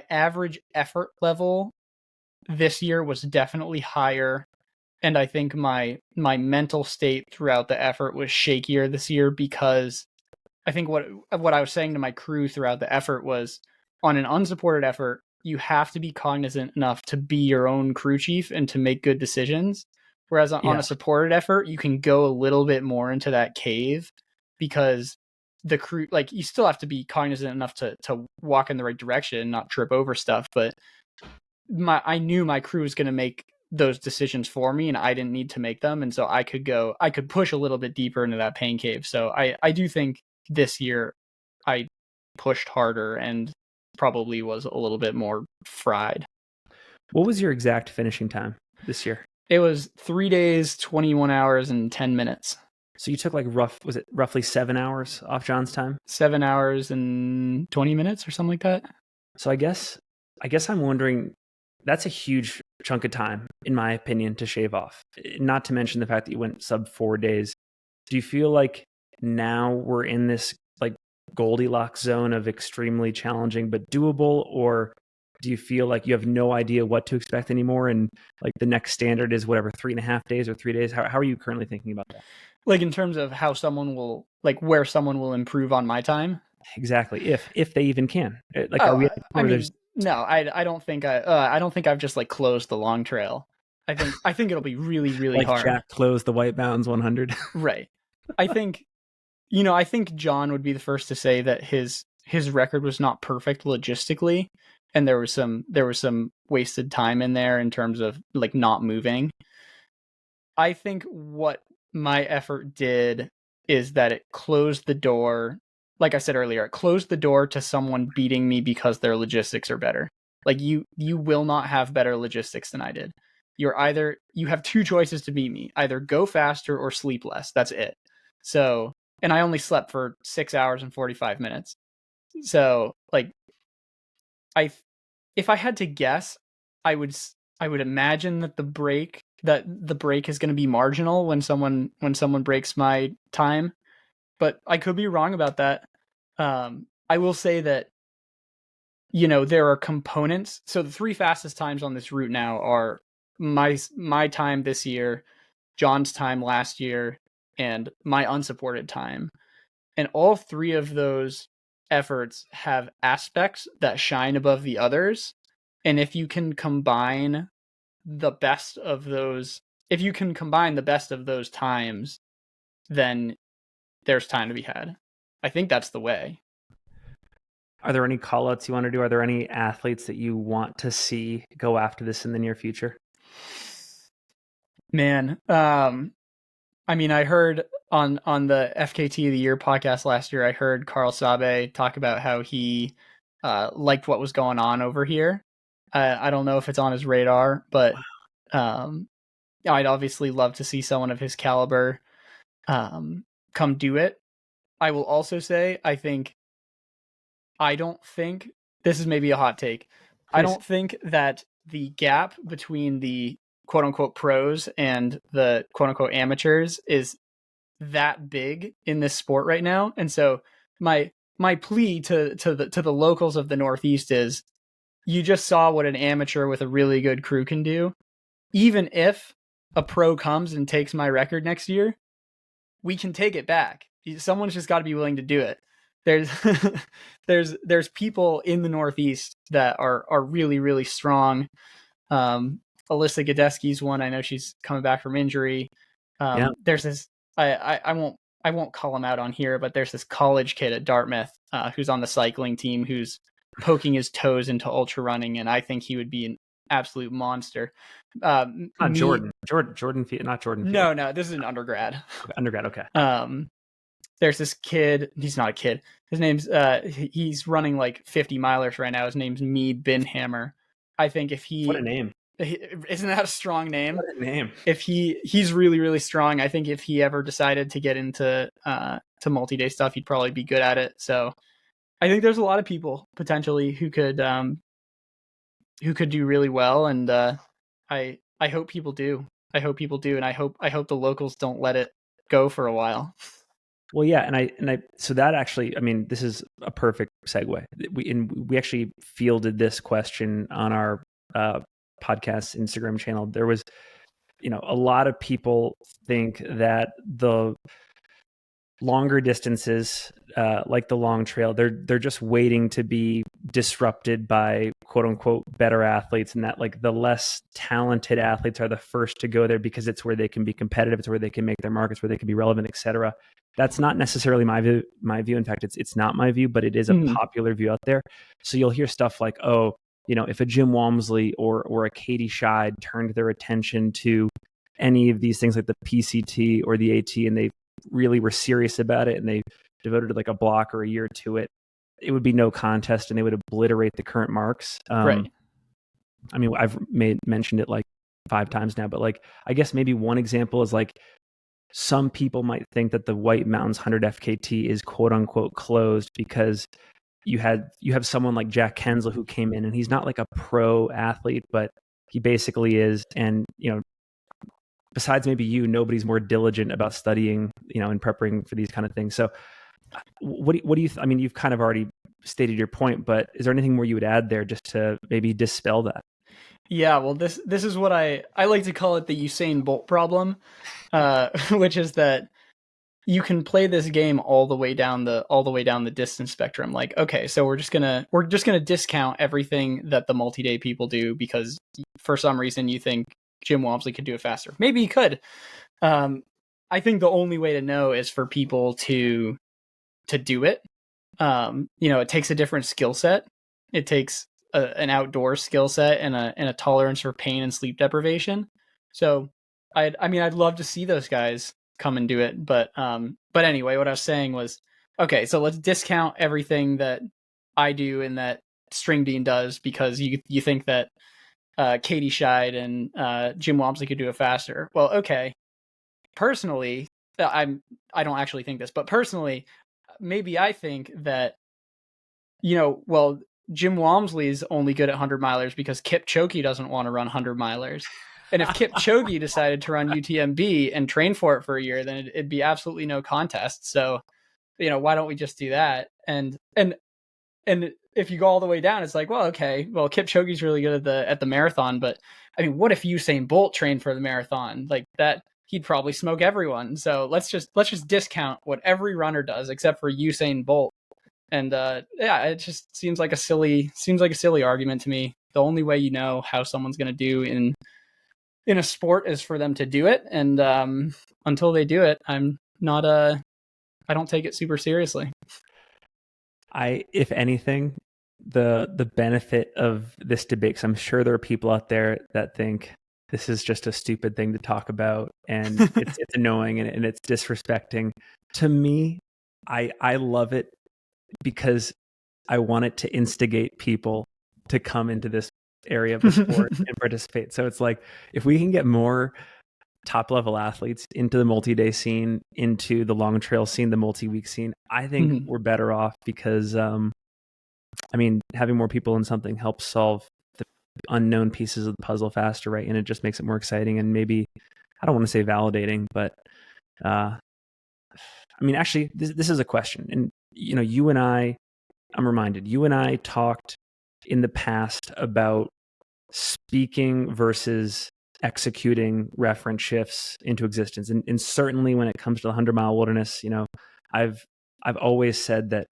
average effort level this year was definitely higher. And I think my mental state throughout the effort was shakier this year, because I think what I was saying to my crew throughout the effort was, on an unsupported effort, you have to be cognizant enough to be your own crew chief and to make good decisions. Whereas on a supported effort, you can go a little bit more into that cave, because the crew, like, you still have to be cognizant enough to walk in the right direction and not trip over stuff. But I knew my crew was going to make those decisions for me, and I didn't need to make them. And so I could push a little bit deeper into that pain cave. So I do think this year I pushed harder and probably was a little bit more fried. What was your exact finishing time this year? It was 3 days, 21 hours, and 10 minutes. So you took was it roughly 7 hours off John's time? 7 hours and 20 minutes or something like that. So I guess I'm wondering, that's a huge chunk of time, in my opinion, to shave off. Not to mention the fact that you went sub 4 days. Do you feel like now we're in this like Goldilocks zone of extremely challenging but doable, or do you feel like you have no idea what to expect anymore, and like the next standard is whatever, 3.5 days or 3 days? How are you currently thinking about that? Like, in terms of how someone will, like, where someone will improve on my time? Exactly, if they even can. Like, are we? No, I don't think I've just like closed the long trail. I think it'll be really, really like hard. Jack closed the White Mountains 100. Right. I think John would be the first to say that his record was not perfect logistically, and there was some wasted time in there in terms of like not moving. I think what my effort did is that it closed the door. Like I said earlier, it closed the door to someone beating me because their logistics are better. Like, you will not have better logistics than I did. You have two choices to beat me: either go faster or sleep less. That's it. So, and I only slept for 6 hours and 45 minutes. So, like, if I had to guess, I would imagine that the break is going to be marginal when someone breaks my time, but I could be wrong about that. I will say that, there are components. So the 3 fastest times on this route now are my time this year, John's time last year, and my unsupported time. And all 3 of those efforts have aspects that shine above the others. And if you can combine the best of those times, then there's time to be had. I think that's the way. Are there any call outs you want to do? Are there any athletes that you want to see go after this in the near future? Man, I mean, I heard on the FKT of the Year podcast last year, I heard Carl Sabe talk about how he liked what was going on over here. I don't know if it's on his radar, but I'd obviously love to see someone of his caliber come do it. I will also say, I don't think, this is maybe a hot take, Please. I don't think that the gap between the quote-unquote pros and the quote-unquote amateurs is that big in this sport right now. And so my plea to the locals of the Northeast is, you just saw what an amateur with a really good crew can do. Even if a pro comes and takes my record next year, we can take it back. Someone's just got to be willing to do it. There's there's people in the Northeast that are really, really strong. Alyssa Godesky's one. I know she's coming back from injury. There's this, I won't call him out on here, but there's this college kid at Dartmouth who's on the cycling team who's poking his toes into ultra running, and I think he would be an absolute monster. Not Jordan Field, not Jordan Field. No, this is an undergrad. Okay. There's this kid. He's not a kid. His name's he's running like 50 milers right now. His name's Me Binhammer. I think if he, what a name. Isn't that a strong name? What a name. If he's really, really strong. I think if he ever decided to get into to multi-day stuff, he'd probably be good at it. So I think there's a lot of people potentially who could do really well, and I hope people do. I hope people do, and I hope the locals don't let it go for a while. Well, yeah, and I so that actually, I mean, this is a perfect segue. We actually fielded this question on our podcast Instagram channel. There was, a lot of people think that the longer distances, like the long trail, they're just waiting to be disrupted by quote unquote better athletes, and that like the less talented athletes are the first to go there because it's where they can be competitive, it's where they can make their markets, where they can be relevant, etc. That's not necessarily my view. In fact, it's not my view, but it is a popular view out there. So you'll hear stuff like, oh, if a Jim Walmsley or a Katie Scheid turned their attention to any of these things like the PCT or the AT, and they really were serious about it and they devoted like a block or a year to it, it would be no contest and they would obliterate the current marks. Right. I mean, I've mentioned it like 5 times now, but like, I guess maybe one example is like, some people might think that the White Mountains 100 FKT is quote unquote closed because you have someone like Jack Kensel who came in, and he's not like a pro athlete, but he basically is. And, besides maybe nobody's more diligent about studying, and preparing for these kind of things. So what do you, I mean, you've kind of already stated your point, but is there anything more you would add there just to maybe dispel that? Yeah, well, this is what I like to call it the Usain Bolt problem, which is that you can play this game all the way down the distance spectrum. Like, okay, so we're just gonna discount everything that the multi-day people do because for some reason you think Jim Walmsley could do it faster. Maybe he could. I think the only way to know is for people to do it. It takes a different skill set. It takes an outdoor skill set and a tolerance for pain and sleep deprivation. So I'd love to see those guys come and do it. But anyway, what I was saying was, okay, so let's discount everything that I do and that String Bean does because you think that Katie Scheid and Jim Walmsley could do it faster. Well, okay. Personally, I don't actually think this, but personally, maybe I think that, Jim Walmsley's only good at 100 milers because Kipchoge doesn't want to run 100 milers. And if Kipchoge decided to run UTMB and train for it for a year, then it'd be absolutely no contest. So, why don't we just do that? And if you go all the way down, it's like, well, okay, well, Kipchoge's really good at the marathon, but I mean, what if Usain Bolt trained for the marathon? Like that, he'd probably smoke everyone. So let's just discount what every runner does except for Usain Bolt. And it just seems like a silly argument to me. The only way you know how someone's going to do in a sport is for them to do it, and until they do it, I don't take it super seriously. If anything, the benefit of this debate, because I'm sure there are people out there that think this is just a stupid thing to talk about and it's annoying and it's disrespecting. To me, I love it because I want it to instigate people to come into this area of the sport and participate. So it's like, if we can get more top level athletes into the multi-day scene, into the long trail scene, the multi-week scene, I think we're better off because, having more people in something helps solve the unknown pieces of the puzzle faster, right? And it just makes it more exciting and maybe, I don't want to say validating, but actually this is a question. And, you and I'm reminded, you and I talked in the past about speaking versus executing reference shifts into existence. And certainly when it comes to the 100-mile wilderness, I've always said that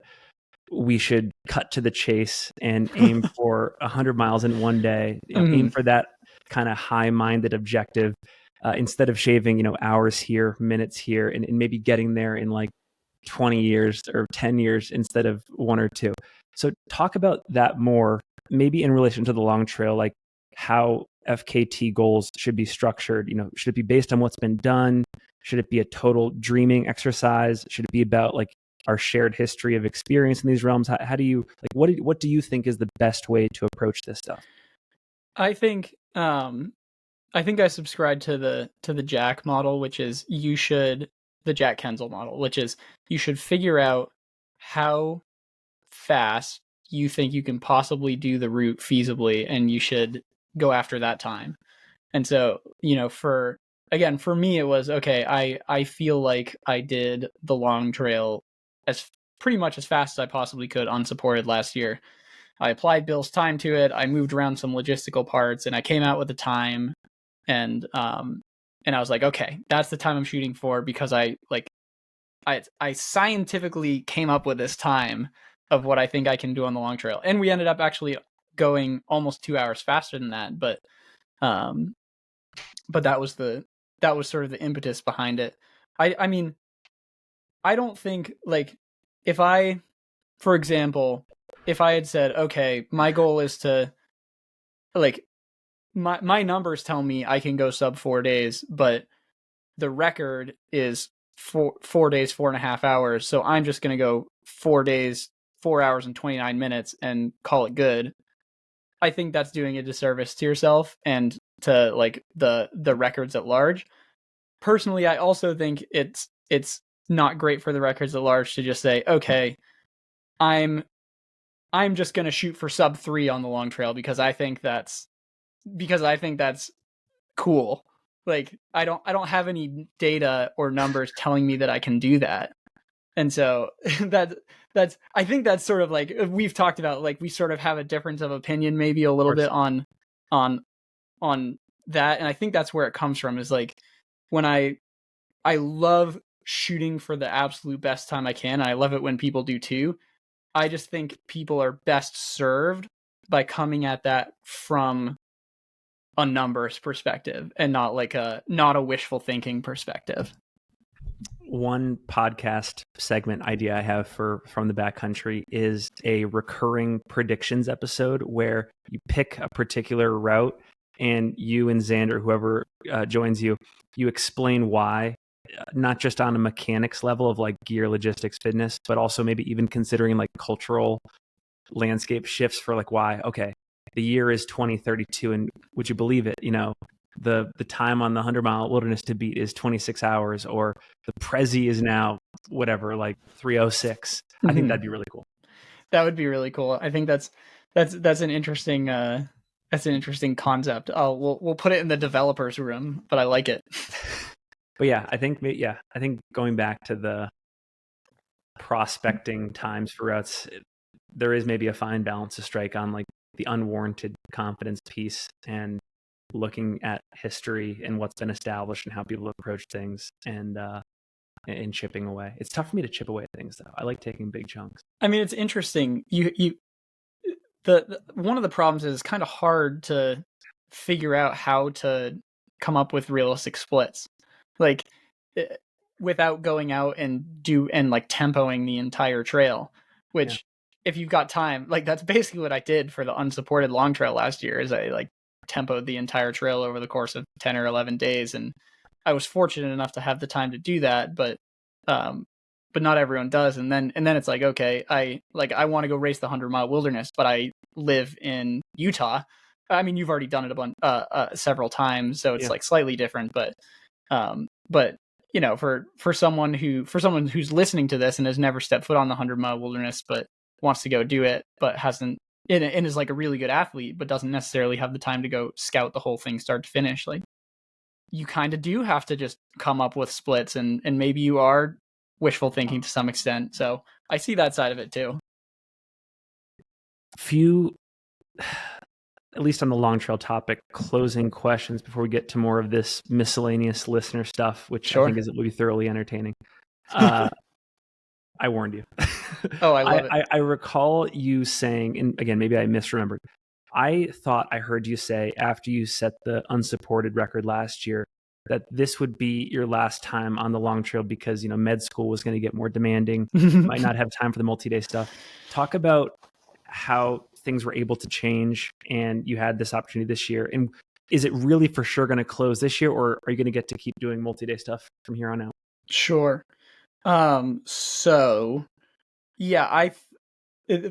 we should cut to the chase and aim for 100 miles in one day, aim for that kind of high-minded objective, instead of shaving, hours here, minutes here, and maybe getting there in like 20 years or 10 years instead of 1 or 2. So talk about that more, maybe in relation to the long trail, like how FKT goals should be structured. Should it be based on what's been done? Should it be a total dreaming exercise? Should it be about like our shared history of experience in these realms? How do you what do you think is the best way to approach this stuff? I think I subscribe to the Jack model, which is the Jack Kenzel model, which is you should figure out how fast you think you can possibly do the route feasibly, and you should go after that time. And so, for me, it was, okay, I feel like I did the long trail as pretty much as fast as I possibly could unsupported last year. I applied Bill's time to it. I moved around some logistical parts, and I came out with a time, and I was like, okay, that's the time I'm shooting for, because I scientifically came up with this time of what I think I can do on the long trail. And we ended up actually going almost 2 hours faster than that. But that was sort of the impetus behind it. I mean, I don't think, like, for example, if I had said, okay, my goal is to, like, my numbers tell me I can go sub 4 days, but the record is 4 days, 4.5 hours. So I'm just going to go 4 days, 4 hours and 29 minutes and call it good. I think that's doing a disservice to yourself and to like the records at large. Personally, I also think it's not great for the records at large to just say, okay, I'm just going to shoot for sub 3 on the long trail because I think that's cool. Like I don't have any data or numbers telling me that I can do that. And so I think that's sort of like, we've talked about, like, we sort of have a difference of opinion, maybe a little bit on that. And I think that's where it comes from, is like, when I love shooting for the absolute best time I can. I love it when people do too. I just think people are best served by coming at that from a numbers perspective and not a wishful thinking perspective. One podcast segment idea I have from the backcountry is a recurring predictions episode where you pick a particular route and you and Xander, whoever joins you, you explain why, not just on a mechanics level of like gear, logistics, fitness, but also maybe even considering like cultural landscape shifts for like why, okay, the year is 2032 and would you believe it, the time on the 100-mile wilderness to beat is 26 hours, or the Prezi is now whatever, like 306. I think that'd be really cool. That would be really cool. I think that's an interesting concept. We'll put it in the developers room, but I like it. But I think going back to the prospecting times for routes, there is maybe a fine balance to strike on like the unwarranted confidence piece and looking at history and what's been established and how people approach things and chipping away. It's tough for me to chip away at things though. I like taking big chunks. I mean, it's interesting. The one of the problems is it's kind of hard to figure out how to come up with realistic splits, like without going out and like tempoing the entire trail, which if you've got time, like that's basically what I did for the unsupported long trail last year, is I like tempoed the entire trail over the course of 10 or 11 days. And I was fortunate enough to have the time to do that, but not everyone does. And then it's like, okay, I want to go race the 100-mile wilderness, but I live in Utah. I mean, you've already done it several times, so it's like slightly different, but for someone who's listening to this and has never stepped foot on the 100-mile wilderness, but wants to go do it, but hasn't, and is like a really good athlete, but doesn't necessarily have the time to go scout the whole thing start to finish. Like, you kind of do have to just come up with splits, and maybe you are wishful thinking to some extent. So I see that side of it too. at least on the long trail topic, closing questions before we get to more of this miscellaneous listener stuff, which Sure. I think will be thoroughly entertaining. I warned you. Oh, I love it. I recall you saying, and again, maybe I misremembered. I thought I heard you say after you set the unsupported record last year that this would be your last time on the long trail because, med school was going to get more demanding, might not have time for the multi-day stuff. Talk about how things were able to change and you had this opportunity this year. And is it really for sure going to close this year, or are you going to get to keep doing multi-day stuff from here on out? Sure. So yeah,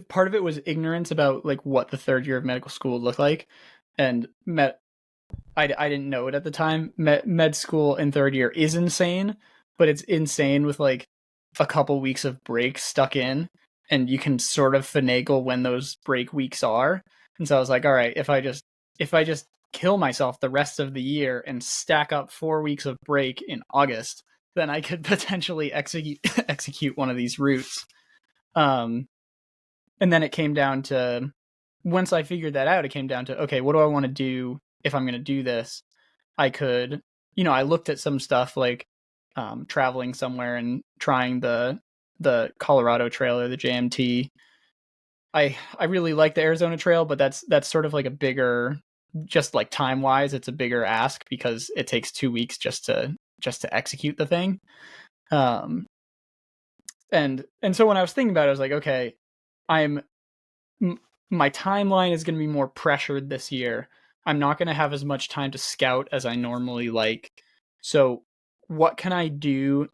part of it was ignorance about like what the third year of medical school would look like, and I didn't know it at the time. Med school in third year is insane, but it's insane with like a couple weeks of breaks stuck in, and you can sort of finagle when those break weeks are. And so I was like, all right, if I just kill myself the rest of the year and stack up 4 weeks of break in August, then I could potentially execute one of these routes. And then it came down to, once I figured that out, it came down to, okay, what do I want to do if I'm going to do this? I could, I looked at some stuff like traveling somewhere and trying the Colorado Trail or the JMT. I really like the Arizona Trail, but that's sort of like a bigger, just like time wise, it's a bigger ask because it takes 2 weeks just to execute the thing. And so when I was thinking about it, I was like, okay, my timeline is going to be more pressured this year. I'm not going to have as much time to scout as I normally like. So what can I do?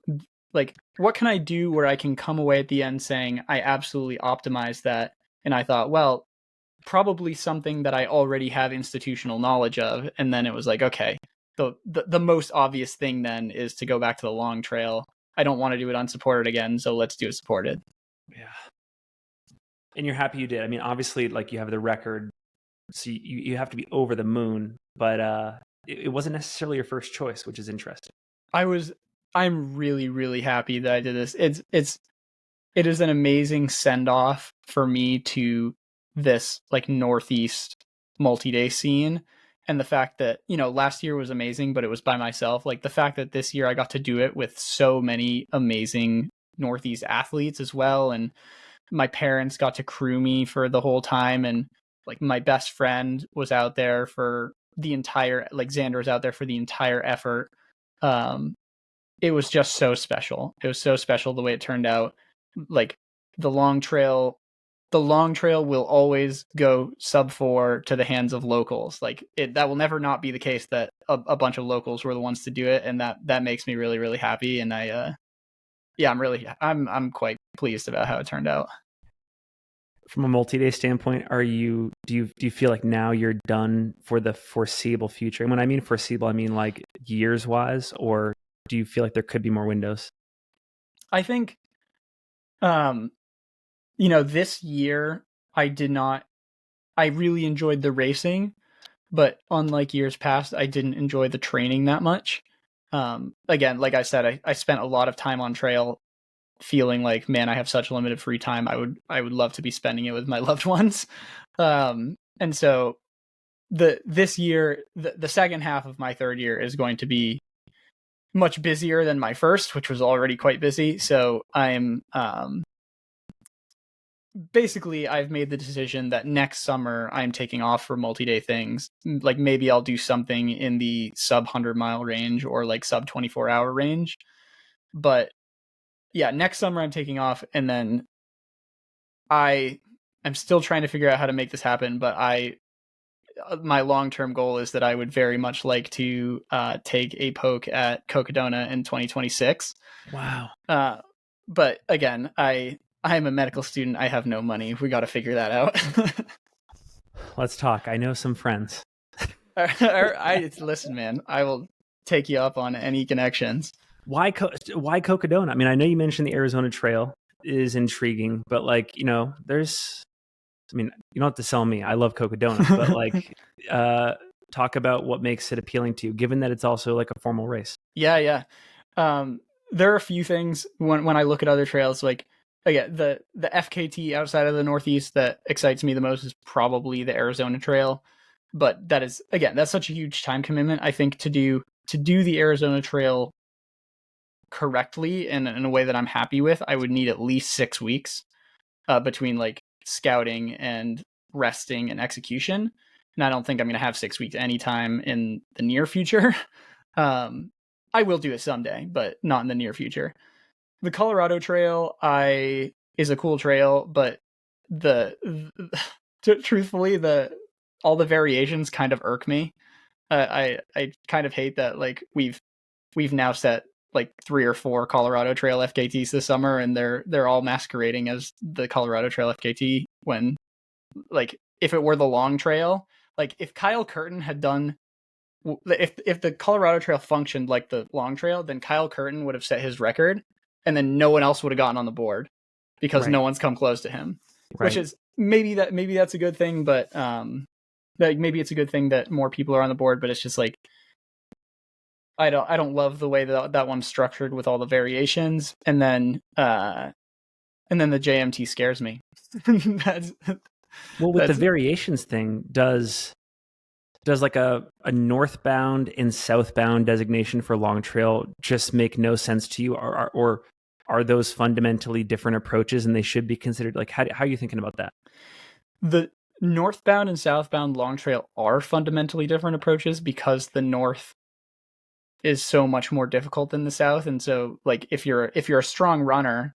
Like, what can I do where I can come away at the end saying I absolutely optimized that? And I thought, well, probably something that I already have institutional knowledge of. And then it was like, okay, the most obvious thing then is to go back to the long trail. I don't want to do it unsupported again, so let's do it supported. Yeah. And you're happy you did. I mean, obviously, like, you have the record, so you have to be over the moon, but it wasn't necessarily your first choice, which is interesting. I'm really, really happy that I did this. It is an amazing send off for me to this like Northeast multi-day scene. And the fact that, last year was amazing, but it was by myself. Like the fact that this year I got to do it with so many amazing Northeast athletes as well. And my parents got to crew me for the whole time. And like my best friend was out there for the entire, like Xander was out there for the entire effort. It was just so special. It was so special the way it turned out. Like the long trail will always go sub 4 to the hands of locals. Like that will never not be the case that a bunch of locals were the ones to do it. And that makes me really, really happy. And I'm quite pleased about how it turned out. From a multi-day standpoint, do you feel like now you're done for the foreseeable future? And when I mean foreseeable, I mean like years wise, or do you feel like there could be more windows? I think, this year I really enjoyed the racing, but unlike years past, I didn't enjoy the training that much. Again, like I said, I spent a lot of time on trail feeling like, man, I have such limited free time. I would love to be spending it with my loved ones. And so this year, the second half of my third year is going to be much busier than my first, which was already quite busy. So I'm, basically I've made the decision that next summer I'm taking off for multi-day things. Like maybe I'll do something in the sub 100-mile range or like sub 24-hour range. But yeah, next summer I'm taking off, and then I'm still trying to figure out how to make this happen, but my long-term goal is that I would very much like to take a poke at Cocodona in 2026. Wow. But again, I'm a medical student. I have no money. We got to figure that out. Let's talk. I know some friends. Listen, man, I will take you up on any connections. Why Cocodona? I mean, I know you mentioned the Arizona Trail is intriguing, but like, you don't have to sell me. I love Cocodona, but like, talk about what makes it appealing to you, given that it's also like a formal race. Yeah. There are a few things when I look at other trails, like, again, the FKT outside of the Northeast that excites me the most is probably the Arizona Trail. But that is, again, that's such a huge time commitment. I think to do the Arizona Trail correctly and in a way that I'm happy with, I would need at least 6 weeks between like scouting and resting and execution. And I don't think I'm going to have 6 weeks anytime in the near future. I will do it someday, but not in the near future. The Colorado Trail is a cool trail, but truthfully, all the variations kind of irk me. I kind of hate that like we've now set like 3 or 4 Colorado Trail FKTs this summer, and they're all masquerading as the Colorado Trail FKT when, like, if it were the long trail, like if Kyle Curtin had done, if the Colorado Trail functioned like the long trail, then Kyle Curtin would have set his record, and then no one else would have gotten on the board because no one's come close to him. Right. Which is maybe that's a good thing, but like maybe it's a good thing that more people are on the board, but it's just like I don't love the way that one's structured with all the variations, and then the JMT scares me. With the variations thing, does like a northbound and southbound designation for long trail just make no sense to you, or are those fundamentally different approaches and they should be considered? Like, how are you thinking about that? The northbound and southbound long trail are fundamentally different approaches because the north is so much more difficult than the south, and so like if you're a strong runner,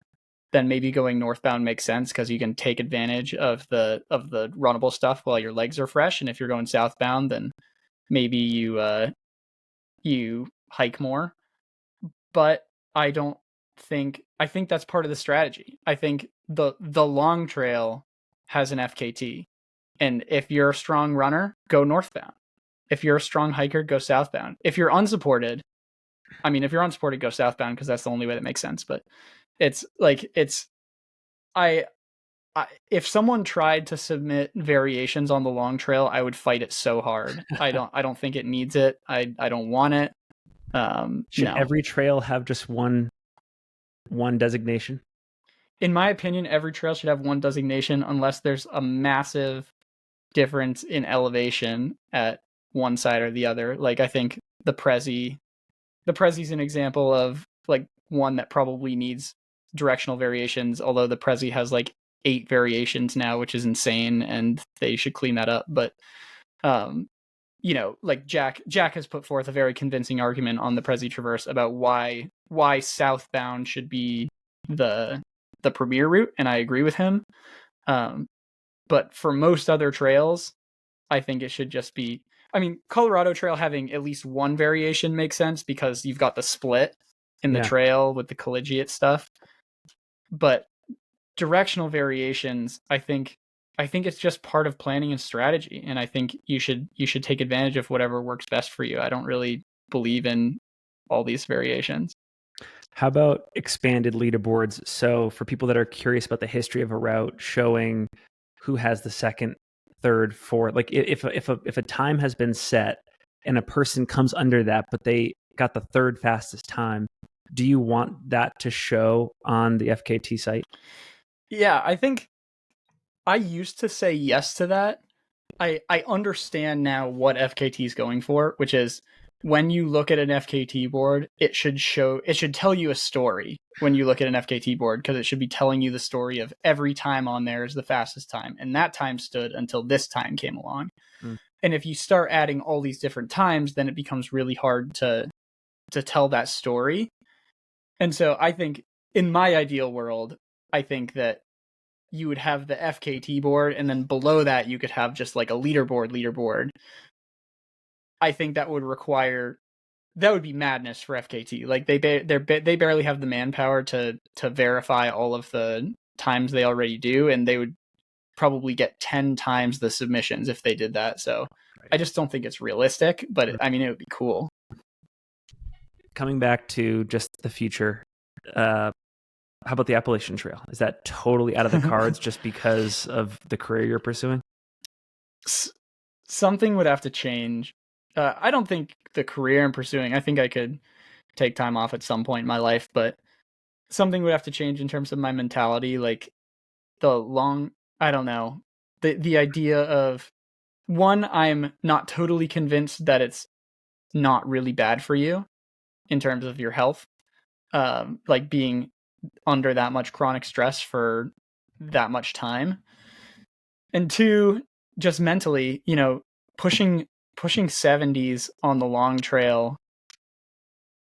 then maybe going northbound makes sense because you can take advantage of the runnable stuff while your legs are fresh. And if you're going southbound, then maybe you hike more. But I think that's part of the strategy. I think the long trail has an FKT, and if you're a strong runner, go northbound. If you're a strong hiker, go southbound. If you're unsupported, go southbound because that's the only way that makes sense. But it's like if someone tried to submit variations on the long trail, I would fight it so hard. I don't think it needs it. I don't want it. Should every trail have just one designation? In my opinion, every trail should have one designation unless there's a massive difference in elevation at one side or the other. Like I think the Prezi's an example of like one that probably needs directional variations, although the Prezi has like 8 variations now, which is insane, and they should clean that up. But like Jack has put forth a very convincing argument on the Prezi Traverse about why southbound should be the premier route, and I agree with him. But for most other trails, I think it should just be, Colorado Trail having at least one variation makes sense because you've got the split in the trail with the collegiate stuff. But directional variations, I think it's just part of planning and strategy, and I think you should take advantage of whatever works best for you. I don't really believe in all these variations. How about expanded leaderboards? So for people that are curious about the history of a route, showing who has the second, third, fourth, like if a time has been set and a person comes under that, but they got the third fastest time, do you want that to show on the FKT site? Yeah, I think I used to say yes to that. I understand now what FKT is going for, which is when you look at an FKT board, it should tell you a story when you look at an FKT board, because it should be telling you the story of every time on there is the fastest time, and that time stood until this time came along. And if you start adding all these different times, then it becomes really hard to tell that story. And so I think in my ideal world, I think that you would have the FKT board, and then below that you could have just like a leaderboard. I think that would be madness for FKT. Like they barely have the manpower to verify all of the times they already do, and they would probably get 10 times the submissions if they did that. So I just don't think it's realistic, but it would be cool. Coming back to just the future, how about the Appalachian Trail? Is that totally out of the cards just because of the career you're pursuing? Something would have to change. I don't think the career I'm pursuing, I think I could take time off at some point in my life, but something would have to change in terms of my mentality. Like I don't know, the idea of one, I'm not totally convinced that it's not really bad for you in terms of your health. Like being under that much chronic stress for that much time. And two, just mentally, pushing 70s on the long trail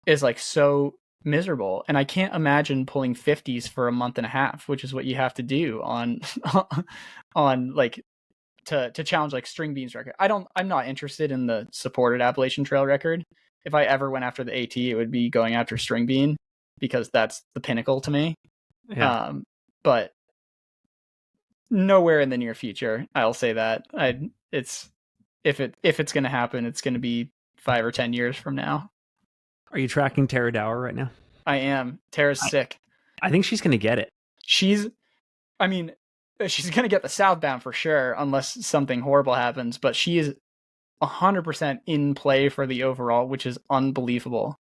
is like so miserable, and I can't imagine pulling 50s for a month and a half, which is what you have to do on on like to challenge like String Bean's record. I'm not interested in the supported Appalachian Trail record. If I ever went after the AT, it would be going after String Bean, because that's the pinnacle to me. Yeah. But nowhere in the near future, I'll say that. If it's going to happen, it's going to be 5 or 10 years from now. Are you tracking Tara Dower right now? I am. Tara's sick. I think she's going to get it. She's going to get the southbound for sure, unless something horrible happens, but she is 100% in play for the overall, which is unbelievable.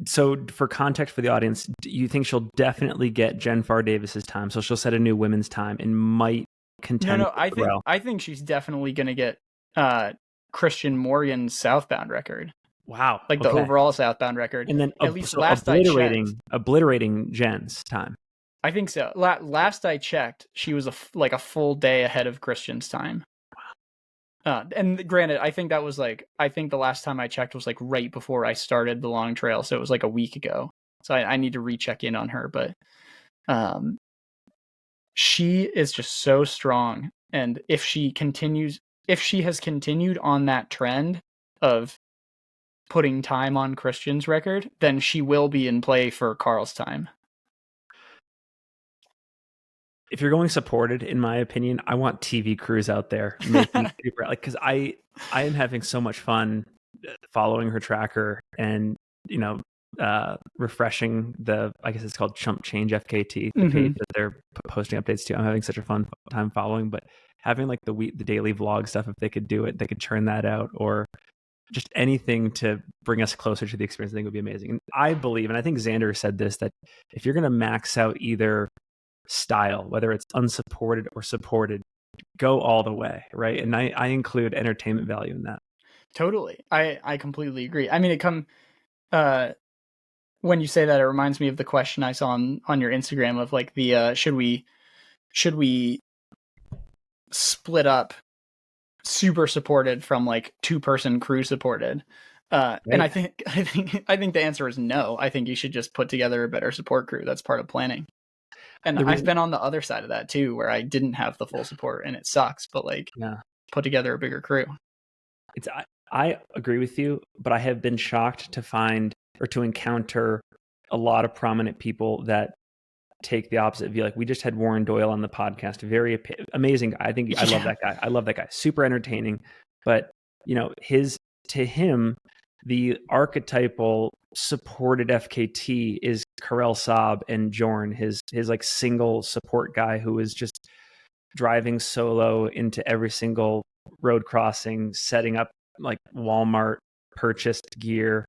So for context for the audience, do you think she'll definitely get Jen Pharr Davis's time? So she'll set a new women's time and might contend. No, I think she's definitely going to get Christian Morgan's southbound record. Wow. Like the overall southbound record. And then at least so last I checked, obliterating Jen's time. I think so. Last I checked, she was a full day ahead of Christian's time. And granted, I think the last time I checked was like right before I started the long trail. So it was like a week ago. So I need to recheck in on her, but she is just so strong. And if she has continued on that trend of putting time on Christian's record, then she will be in play for Carl's time. If you're going supported, in my opinion, I want TV crews out there making super, like, because I am having so much fun following her tracker and refreshing I guess it's called Chump Change FKT, the page that they're posting updates to. I'm having such a fun time following, but having like the daily vlog stuff, if they could do it, they could churn that out, or just anything to bring us closer to the experience, I think would be amazing. And I believe, and I think Xander said this, that if you're going to max out either style, whether it's unsupported or supported, go all the way, right? And I include entertainment value in that. Totally. I completely agree. I mean, when you say that, it reminds me of the question I saw on your Instagram of like the should we split up super supported from like 2-person crew supported? Right. And I think the answer is no. I think you should just put together a better support crew. That's part of planning. And I've been on the other side of that too, where I didn't have the full support and it sucks, but put together a bigger crew. I agree with you, but I have been shocked to find or to encounter a lot of prominent people that take the opposite view. Like we just had Warren Doyle on the podcast, very amazing guy. I love that guy. I love that guy. Super entertaining, but to him, the archetypal supported FKT is Karel Saab and Jorn, his like single support guy who is just driving solo into every single road crossing, setting up like Walmart purchased gear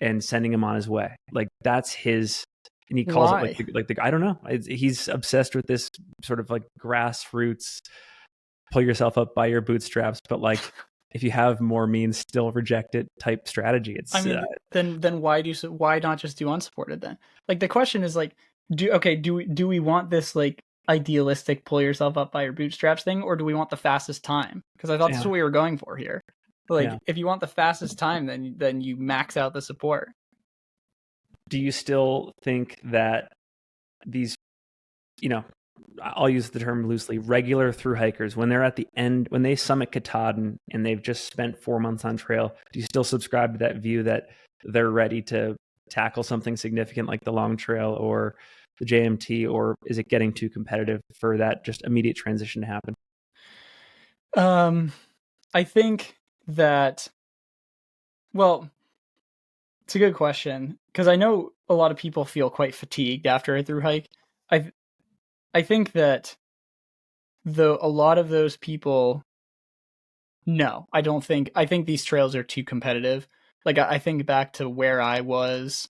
and sending him on his way. Like that's his, and he calls it like the I don't know. He's obsessed with this sort of like grassroots, pull yourself up by your bootstraps, but like if you have more means, still reject it type strategy. It's then why not just do unsupported then? Like the question is like, do we want this like idealistic pull yourself up by your bootstraps thing, or do we want the fastest time? Because I thought that's what we were going for here. Like if you want the fastest time, then you max out the support. Do you still think that these, I'll use the term loosely, regular thru hikers, when they're at the end, when they summit Katahdin and they've just spent 4 months on trail, do you still subscribe to that view that they're ready to tackle something significant like the long trail or the JMT, or is it getting too competitive for that just immediate transition to happen? I think that, well, it's a good question, because I know a lot of people feel quite fatigued after a thru hike. I think that a lot of those people, no, I think these trails are too competitive. Like I think back to where I was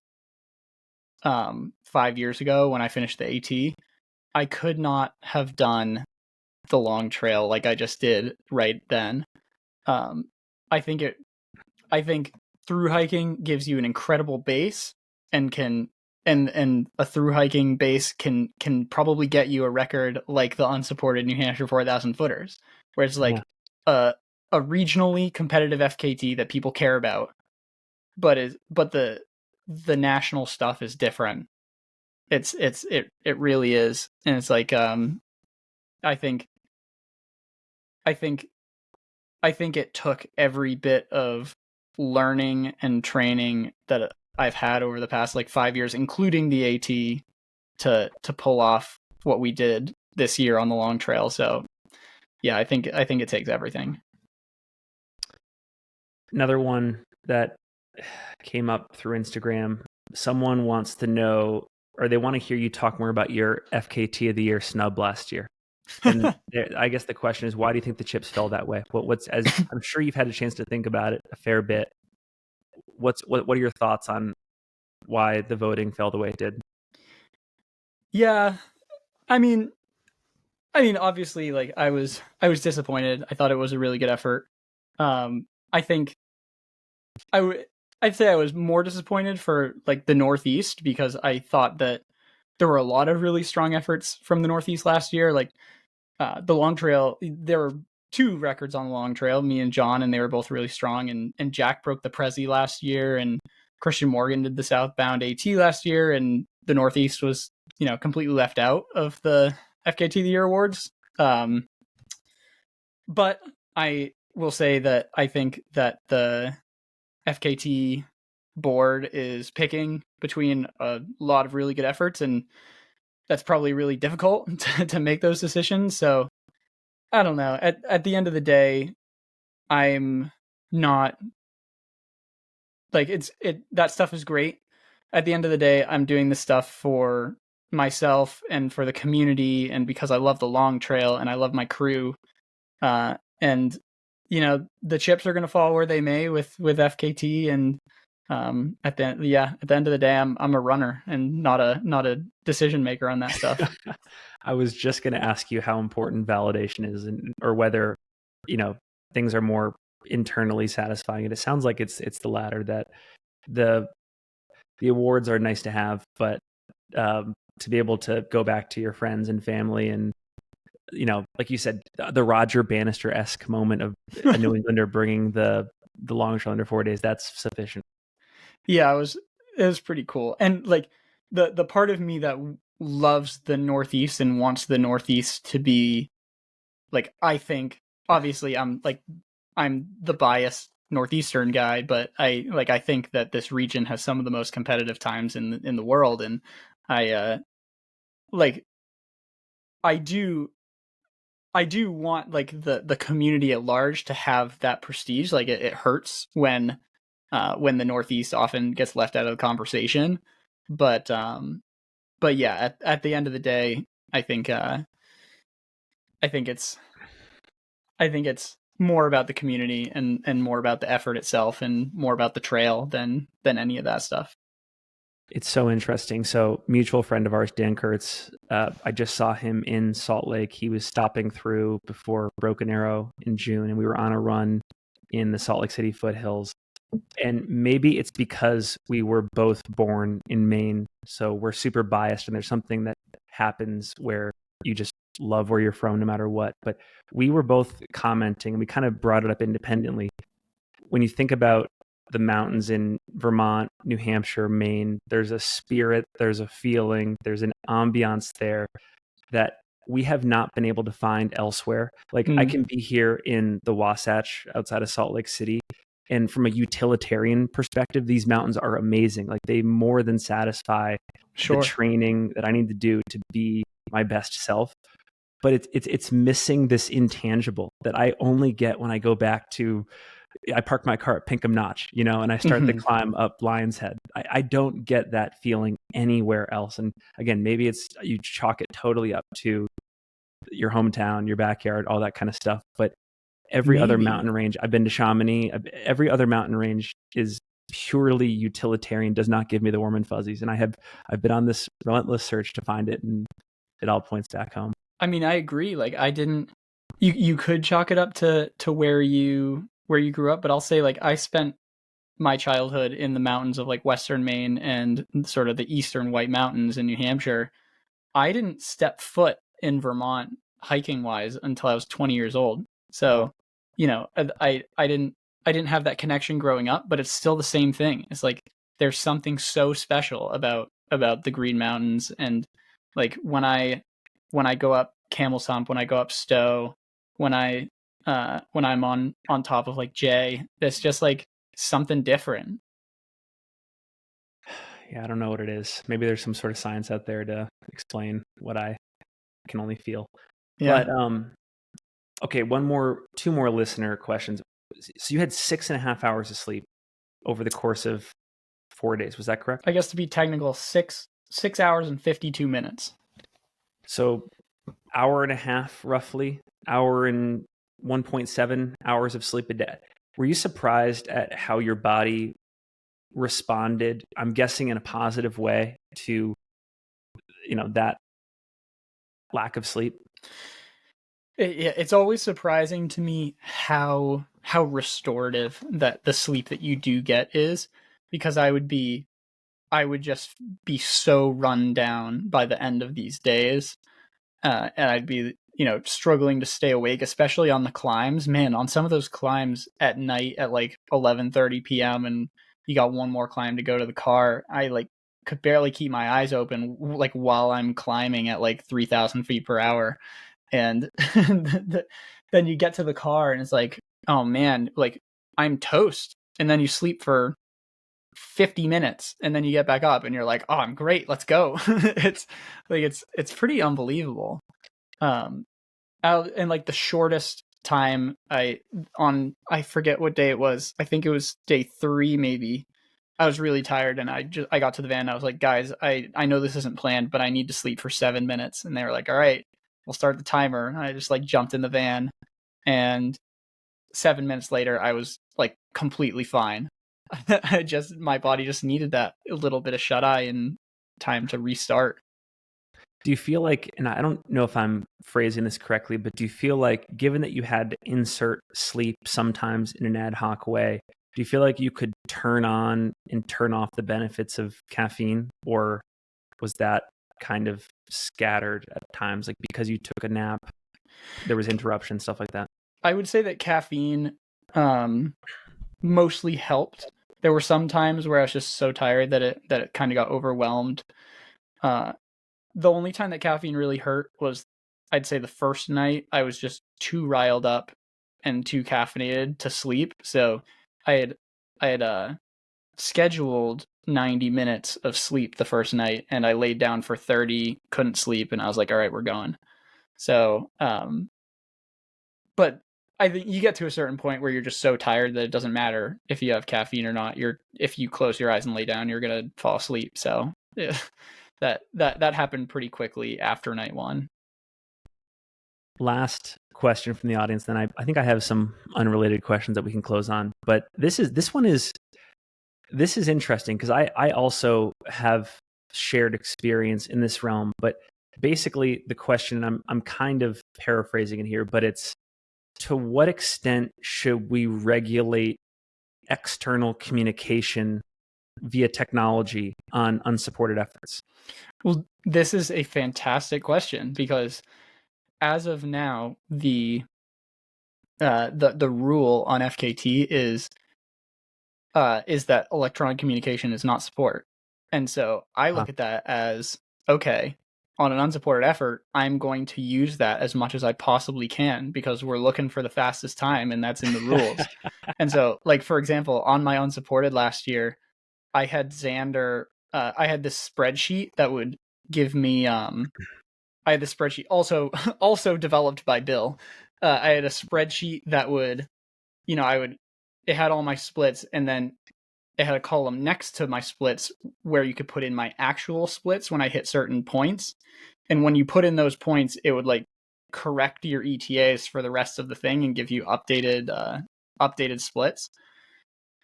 5 years ago when I finished the AT. I could not have done the long trail like I just did right then. I think through hiking gives you an incredible base and a through hiking base can probably get you a record like the unsupported New Hampshire 4,000 footers, where it's like a regionally competitive FKT that people care about, but the national stuff is different. It really is, and it's like I think it took every bit of learning and training that I've had over the past like 5 years, including the AT, to pull off what we did this year on the long trail. So yeah, I think it takes everything. Another one that came up through Instagram, someone wants to know, or they want to hear you talk more about your FKT of the year snub last year. And I guess the question is, why do you think the chips fell that way? What's as I'm sure you've had a chance to think about it a fair bit. What are your thoughts on why the voting fell the way it did? Yeah, I mean, obviously, like I was disappointed. I thought it was a really good effort. I think I'd say I was more disappointed for like the Northeast, because I thought that there were a lot of really strong efforts from the Northeast last year. Like the long trail, there were 2 records on the long trail, me and John, and they were both really strong. And Jack broke the Prezi last year, and Christian Morgan did the southbound AT last year, and the Northeast was, completely left out of the FKT of the Year awards. But I will say that I think that the FKT board is picking between a lot of really good efforts, and that's probably really difficult to make those decisions. So I don't know. At the end of the day, I'm not like that stuff is great. At the end of the day, I'm doing this stuff for myself and for the community, and because I love the long trail and I love my crew. And the chips are going to fall where they may with FKT, and at the end of the day, I'm a runner and not a decision maker on that stuff. I was just going to ask you how important validation is, or whether things are more internally satisfying. And it sounds like it's the latter, that the awards are nice to have, but to be able to go back to your friends and family and like you said, the Roger Bannister-esque moment of a New Englander bringing the long trail under 4 days, that's sufficient. Yeah, it was pretty cool. And like the part of me that loves the Northeast and wants the Northeast to be like, I think obviously I'm the biased Northeastern guy, but I think that this region has some of the most competitive times in the world, and I do want like the community at large to have that prestige. Like it hurts when the Northeast often gets left out of the conversation, but yeah, at the end of the day, I think it's more about the community and more about the effort itself and more about the trail than any of that stuff. It's so interesting. So mutual friend of ours, Dan Kurtz, I just saw him in Salt Lake. He was stopping through before Broken Arrow in June, and we were on a run in the Salt Lake City foothills. And maybe it's because we were both born in Maine, so we're super biased, and there's something that happens where you just love where you're from no matter what. But we were both commenting, and we kind of brought it up independently. When you think about the mountains in Vermont, New Hampshire, Maine, there's a spirit, there's a feeling, there's an ambiance there that we have not been able to find elsewhere. Like I can be here in the Wasatch outside of Salt Lake City, and from a utilitarian perspective, these mountains are amazing. Like they more than satisfy the training that I need to do to be my best self. But it's missing this intangible that I only get when I go back to, I park my car at Pinkham Notch, and I start the climb up Lion's Head. I don't get that feeling anywhere else. And again, maybe it's, you chalk it totally up to your hometown, your backyard, all that kind of stuff. But every other mountain range, I've been to Chamonix, every other mountain range is purely utilitarian, does not give me the warm and fuzzies. And I've been on this relentless search to find it, and it all points back home. I mean, I agree. Like I didn't, you could chalk it up to where you where you grew up, but I'll say like I spent my childhood in the mountains of like Western Maine and sort of the Eastern White Mountains in New Hampshire. I didn't step foot in Vermont hiking wise until I was 20 years old. So, you know, I didn't have that connection growing up, but it's still the same thing. It's like there's something so special about the Green Mountains, and like when I go up Camel's Hump, when I go up Stowe, when I'm on top of like Jay, it's just like something different. Yeah, I don't know what it is. Maybe there's some sort of science out there to explain what I can only feel. Yeah. But okay, two more listener questions. So you had 6.5 hours of sleep over the course of 4 days. Was that correct? I guess to be technical, 6 hours and 52 minutes. So hour and a half, roughly, hour and 1.7 hours of sleep a day. Were you surprised at how your body responded? I'm guessing in a positive way to, that lack of sleep. It's always surprising to me how restorative that the sleep that you do get is, because I would just be so run down by the end of these days, and I'd be struggling to stay awake, especially on the climbs. Man, on some of those climbs at night at like 11:30 p.m. and you got one more climb to go to the car, I like could barely keep my eyes open like while I'm climbing at like 3,000 feet per hour. And then you get to the car and it's like, oh man, like I'm toast. And then you sleep for 50 minutes and then you get back up and you're like, oh, I'm great, let's go. It's like it's pretty unbelievable. And like the shortest time I forget what day it was. I think it was day 3 maybe. I was really tired and I got to the van and I was like, guys, I know this isn't planned, but I need to sleep for 7 minutes. And they were like, all right, we'll start the timer. And I just like jumped in the van, and 7 minutes later I was like completely fine. My body just needed that little bit of shut eye and time to restart. Do you feel like, and I don't know if I'm phrasing this correctly, but do you feel like, given that you had to insert sleep sometimes in an ad hoc way, do you feel like you could turn on and turn off the benefits of caffeine, or was that kind of scattered at times, like because you took a nap, there was interruption, stuff like that? I would say that caffeine mostly helped. There were some times where I was just so tired that it kind of got overwhelmed. The only time that caffeine really hurt was, I'd say, the first night. I was just too riled up and too caffeinated to sleep. So I had scheduled 90 minutes of sleep the first night, and I laid down for 30, couldn't sleep, and I was like, all right, we're going. So, but I think you get to a certain point where you're just so tired that it doesn't matter if you have caffeine or not. If you close your eyes and lay down, you're gonna fall asleep. So yeah, that happened pretty quickly after night 1. Last question from the audience, then I think I have some unrelated questions that we can close on. But this is interesting because I also have shared experience in this realm. But basically, the question, I'm kind of paraphrasing it here, but it's, to what extent should we regulate external communication via technology on unsupported efforts? Well, this is a fantastic question, because as of now, the rule on FKT is that electronic communication is not support. And so I look at that as, okay, on an unsupported effort, I'm going to use that as much as I possibly can, because we're looking for the fastest time, and that's in the rules. And so, like, for example, on my unsupported last year, I had Xander, I had this spreadsheet that would give me, I had this spreadsheet also developed by Bill. I had a spreadsheet that would, it had all my splits, and then it had a column next to my splits where you could put in my actual splits when I hit certain points. And when you put in those points, it would like correct your ETAs for the rest of the thing and give you updated splits.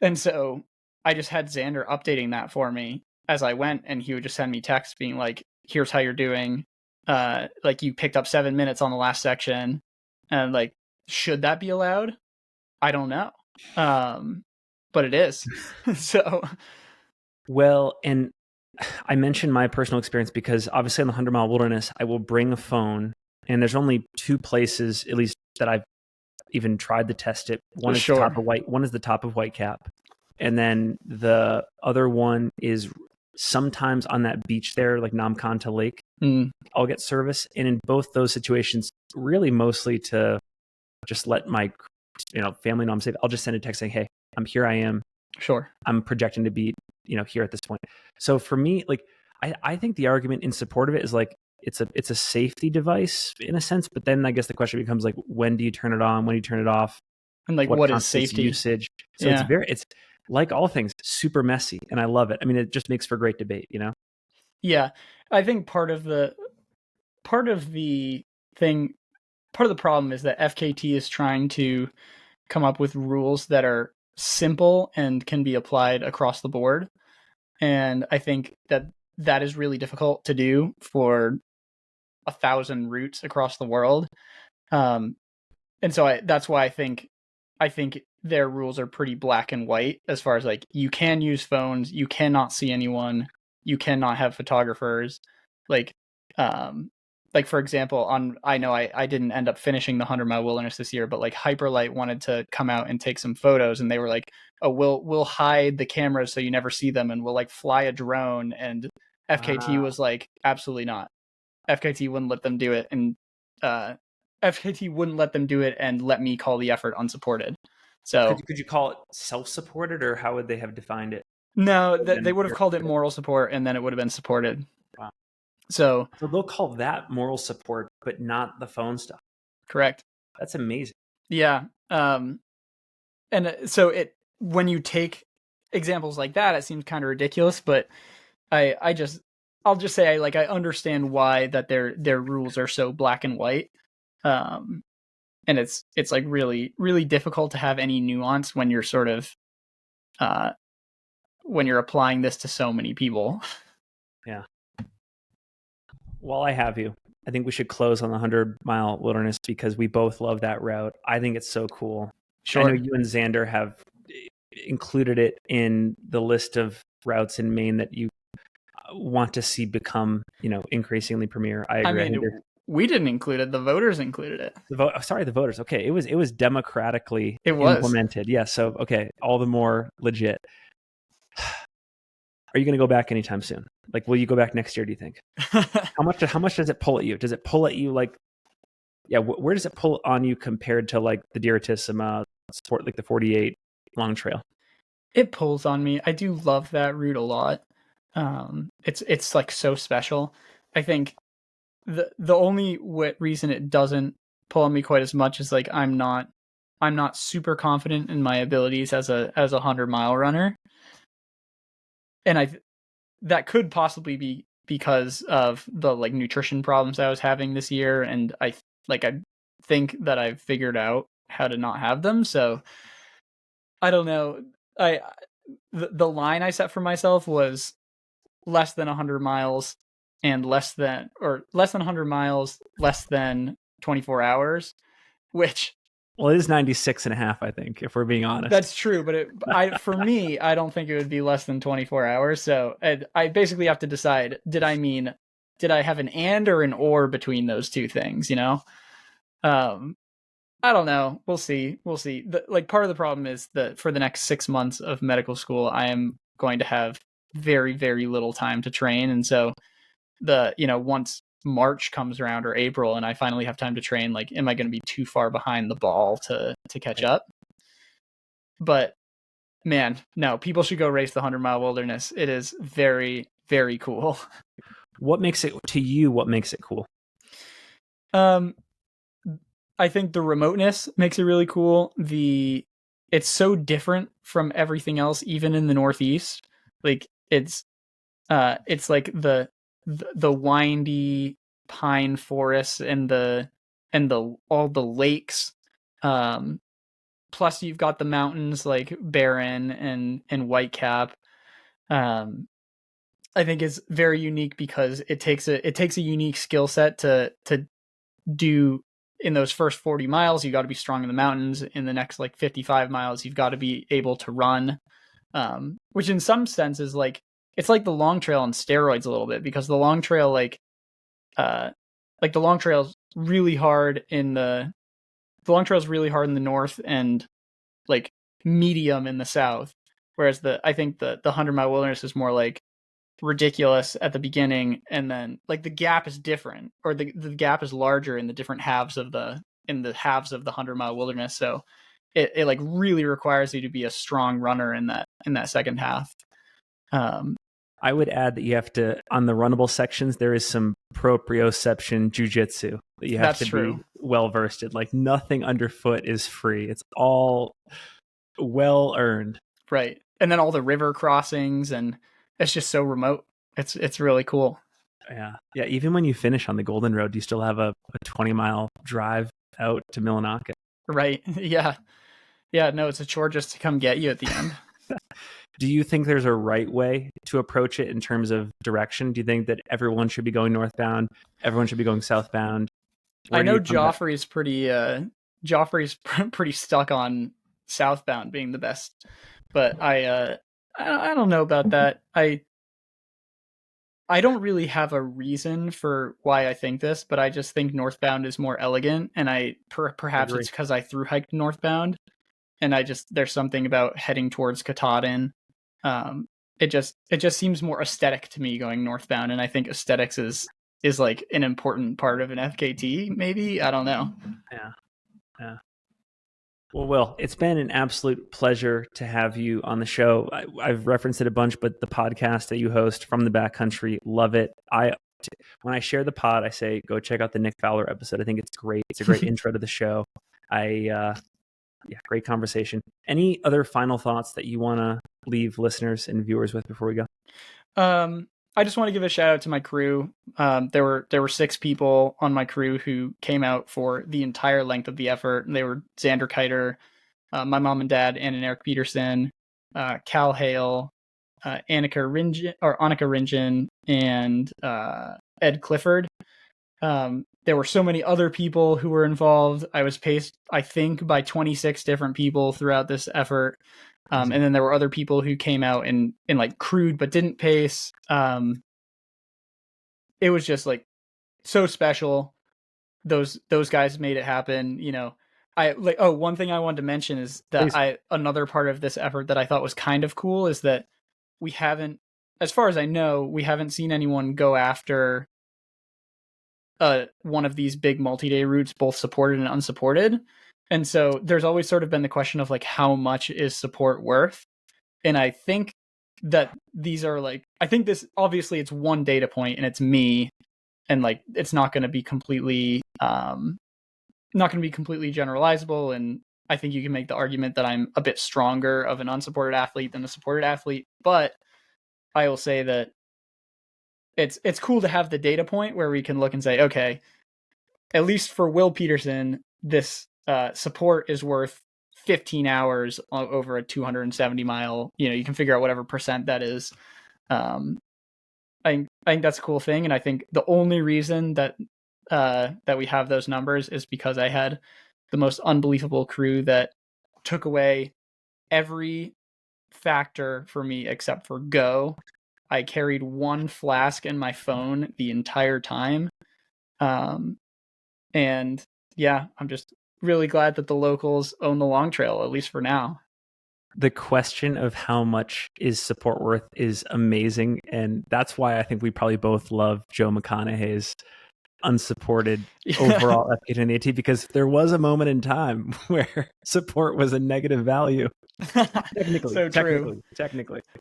And so I just had Xander updating that for me as I went, and he would just send me text being like, here's how you're doing. Like, you picked up 7 minutes on the last section. And like, should that be allowed? I don't know. But it is. So, Well, and I mentioned my personal experience because obviously on the 100-mile wilderness, I will bring a phone, and there's only two places, at least that I've even tried to test it. One is the top of Whitecap, and then the other one is sometimes on that beach there, like Namkanta Lake. I'll get service, and in both those situations, really mostly to just let my family know I'm safe. I'll just send a text saying, "Hey, I'm here. I am. Sure. I'm projecting to be here at this point." So for me, like I think the argument in support of it is like it's a safety device in a sense, but then I guess the question becomes like, when do you turn it on? When do you turn it off? And like, what is safety usage? So it's like all things, super messy, and I love it. I mean, it just makes for great debate, Yeah, I think part of the problem is that FKT is trying to come up with rules that are simple and can be applied across the board. And I think that is really difficult to do for 1,000 routes across the world. And so that's why I think their rules are pretty black and white as far as like, you can use phones, you cannot see anyone, you cannot have photographers. Like for example, I know I didn't end up finishing the 100-mile wilderness this year, but like Hyperlight wanted to come out and take some photos, and they were like, "Oh, we'll hide the cameras so you never see them, and we'll like fly a drone." And FKT was like, "Absolutely not." FKT wouldn't let them do it, and FKT wouldn't let them do it, and let me call the effort unsupported. So could you call it self-supported, or how would they have defined it? No, they would have called it moral support, and then it would have been supported. Wow. So they'll call that moral support, but not the phone stuff. Correct. That's amazing. Yeah. And so when you take examples like that, it seems kind of ridiculous, but I'll just say I understand why that their rules are so black and white. And it's like really, really difficult to have any nuance when you're sort of when you're applying this to so many people. Yeah. While I have you, I think we should close on the 100-mile wilderness because we both love that route. I think it's so cool. Sure. I know you and Xander have included it in the list of routes in Maine that you want to see become, increasingly premier. I agree. I mean, we didn't include it. The voters included it. The voters. Okay. It was democratically implemented. Yeah. So, okay. All the more legit. Are you going to go back anytime soon? Like, will you go back next year, do you think? How much does it pull at you? Does it pull at you like, where does it pull on you compared to like the Diratissima, like the 48 long trail? It pulls on me. I do love that route a lot. It's like so special. I think the only reason it doesn't pull on me quite as much is like I'm not super confident in my abilities as a 100-mile runner. And that could possibly be because of the like nutrition problems I was having this year, and I think that I've figured out how to not have them. So I don't know. The line I set for myself was less than 100 miles and less than 100 miles, less than 24 hours, which... Well, it is 96 and a half, I think, if we're being honest. That's true, but for me, I don't think it would be less than 24 hours. So I basically have to decide, did I have an and or an or between those two things, I don't know. We'll see. Part of the problem is that for the next 6 months of medical school, I am going to have very, very little time to train. And so once March comes around or April and I finally have time to train, like, am I going to be too far behind the ball to catch up? But man, no, people should go race the 100-mile wilderness. It is very, very cool. What makes it cool? I think the remoteness makes it really cool. It's so different from everything else, even in the Northeast. Like it's like the windy pine forests and all the lakes. Plus you've got the mountains like Barren and Whitecap. I think is very unique because it takes a unique skill set to do in those first 40 miles, you got to be strong in the mountains. In the next like 55 miles, you've got to be able to run, which in some sense is like, it's like the long trail on steroids a little bit, because the long trail, the long trail's really hard in the long trail's really hard in the north and like medium in the south. Whereas I think the 100-mile wilderness is more like ridiculous at the beginning, and then like the gap is different, or the gap is larger in the different halves of the 100-mile wilderness. So it like really requires you to be a strong runner in that second half. I would add that you have to, on the runnable sections, there is some proprioception jujitsu that you have to be well versed in. Like nothing underfoot is free. It's all well earned. Right. And then all the river crossings, and it's just so remote. It's really cool. Yeah. Yeah. Even when you finish on the Golden Road, you still have a 20-mile drive out to Millinocket. Right. Yeah. Yeah. No, it's a chore just to come get you at the end. Do you think there's a right way to approach it in terms of direction? Do you think that everyone should be going northbound? Everyone should be going southbound? I know Joffrey's pretty stuck on southbound being the best, but I don't know about that. I don't really have a reason for why I think this, but I just think northbound is more elegant, and perhaps it's because I thru hiked northbound, and there's something about heading towards Katahdin. It just seems more aesthetic to me going northbound, and I think aesthetics is like an important part of an FKT. Maybe, I don't know. Yeah. Well, Will, it's been an absolute pleasure to have you on the show. I've referenced it a bunch, but the podcast that you host, From the Backcountry, love it. When I share the pod, I say, go check out the Nick Fowler episode. I think it's great. It's a great intro to the show. Great conversation. Any other final thoughts that you want to leave listeners and viewers with before we go? I just want to give a shout out to my crew. There were 6 people on my crew who came out for the entire length of the effort. They were Xander Kiter, my mom and dad, Ann and Eric Peterson, Cal Hale, Annika Ringen, and Ed Clifford. There were so many other people who were involved. I was paced, I think, by 26 different people throughout this effort. And then there were other people who came out and like crewed but didn't pace. It was just like so special. Those guys made it happen. You know, one thing I wanted to mention is that another part of this effort that I thought was kind of cool is that we haven't, as far as I know, we haven't seen anyone go after one of these big multi-day routes, both supported and unsupported. And so there's always sort of been the question of like, how much is support worth? And I think that these are like, I think this, obviously it's one data point and it's me, and like, it's not going to be completely generalizable. And I think you can make the argument that I'm a bit stronger of an unsupported athlete than a supported athlete, but I will say that it's cool to have the data point where we can look and say, okay, at least for Will Peterson, this support is worth 15 hours over a 270 mile, you can figure out whatever percent that is. I think that's a cool thing. And I think the only reason that we have those numbers is because I had the most unbelievable crew that took away every factor for me except for go. I carried one flask and my phone the entire time. And yeah, I'm just really glad that the locals own the long trail, at least for now. The question of how much is support worth is amazing. And that's why I think we probably both love Joe McConaughy's unsupported overall FKT in the AT, because there was a moment in time where support was a negative value. Technically.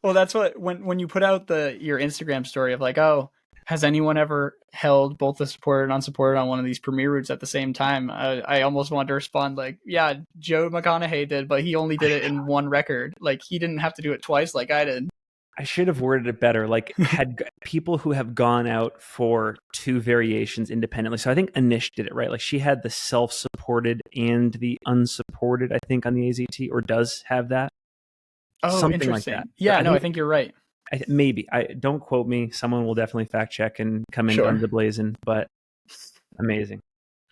Well, that's what, when you put out your Instagram story of like, oh, has anyone ever held both the supported and unsupported on one of these premier routes at the same time? I almost wanted to respond like, yeah, Joe McConaughy did, but he only did it in one record. Like, he didn't have to do it twice like I did. I should have worded it better. Like, had people who have gone out for 2 variations independently. So I think Anish did it right. Like, she had the self-supported and the unsupported, I think, on the AZT, or does have that. Oh, something interesting. Like that. Yeah, I think you're right. Maybe. Don't quote me. Someone will definitely fact check and come in guns a blazing, but amazing.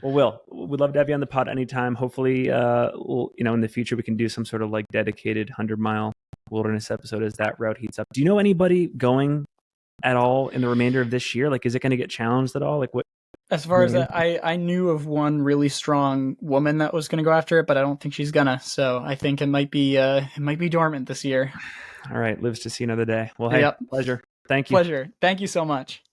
Well, we'd love to have you on the pod anytime. Hopefully, in the future we can do some sort of like dedicated 100-mile wilderness episode as that route heats up. Do you know anybody going at all in the remainder of this year? Like, is it going to get challenged at all? Like, what? As far as that, I knew of one really strong woman that was going to go after it, but I don't think she's gonna. So I think it might be dormant this year. All right, lives to see another day. Well, hey, Pleasure. Thank you. Pleasure. Thank you so much.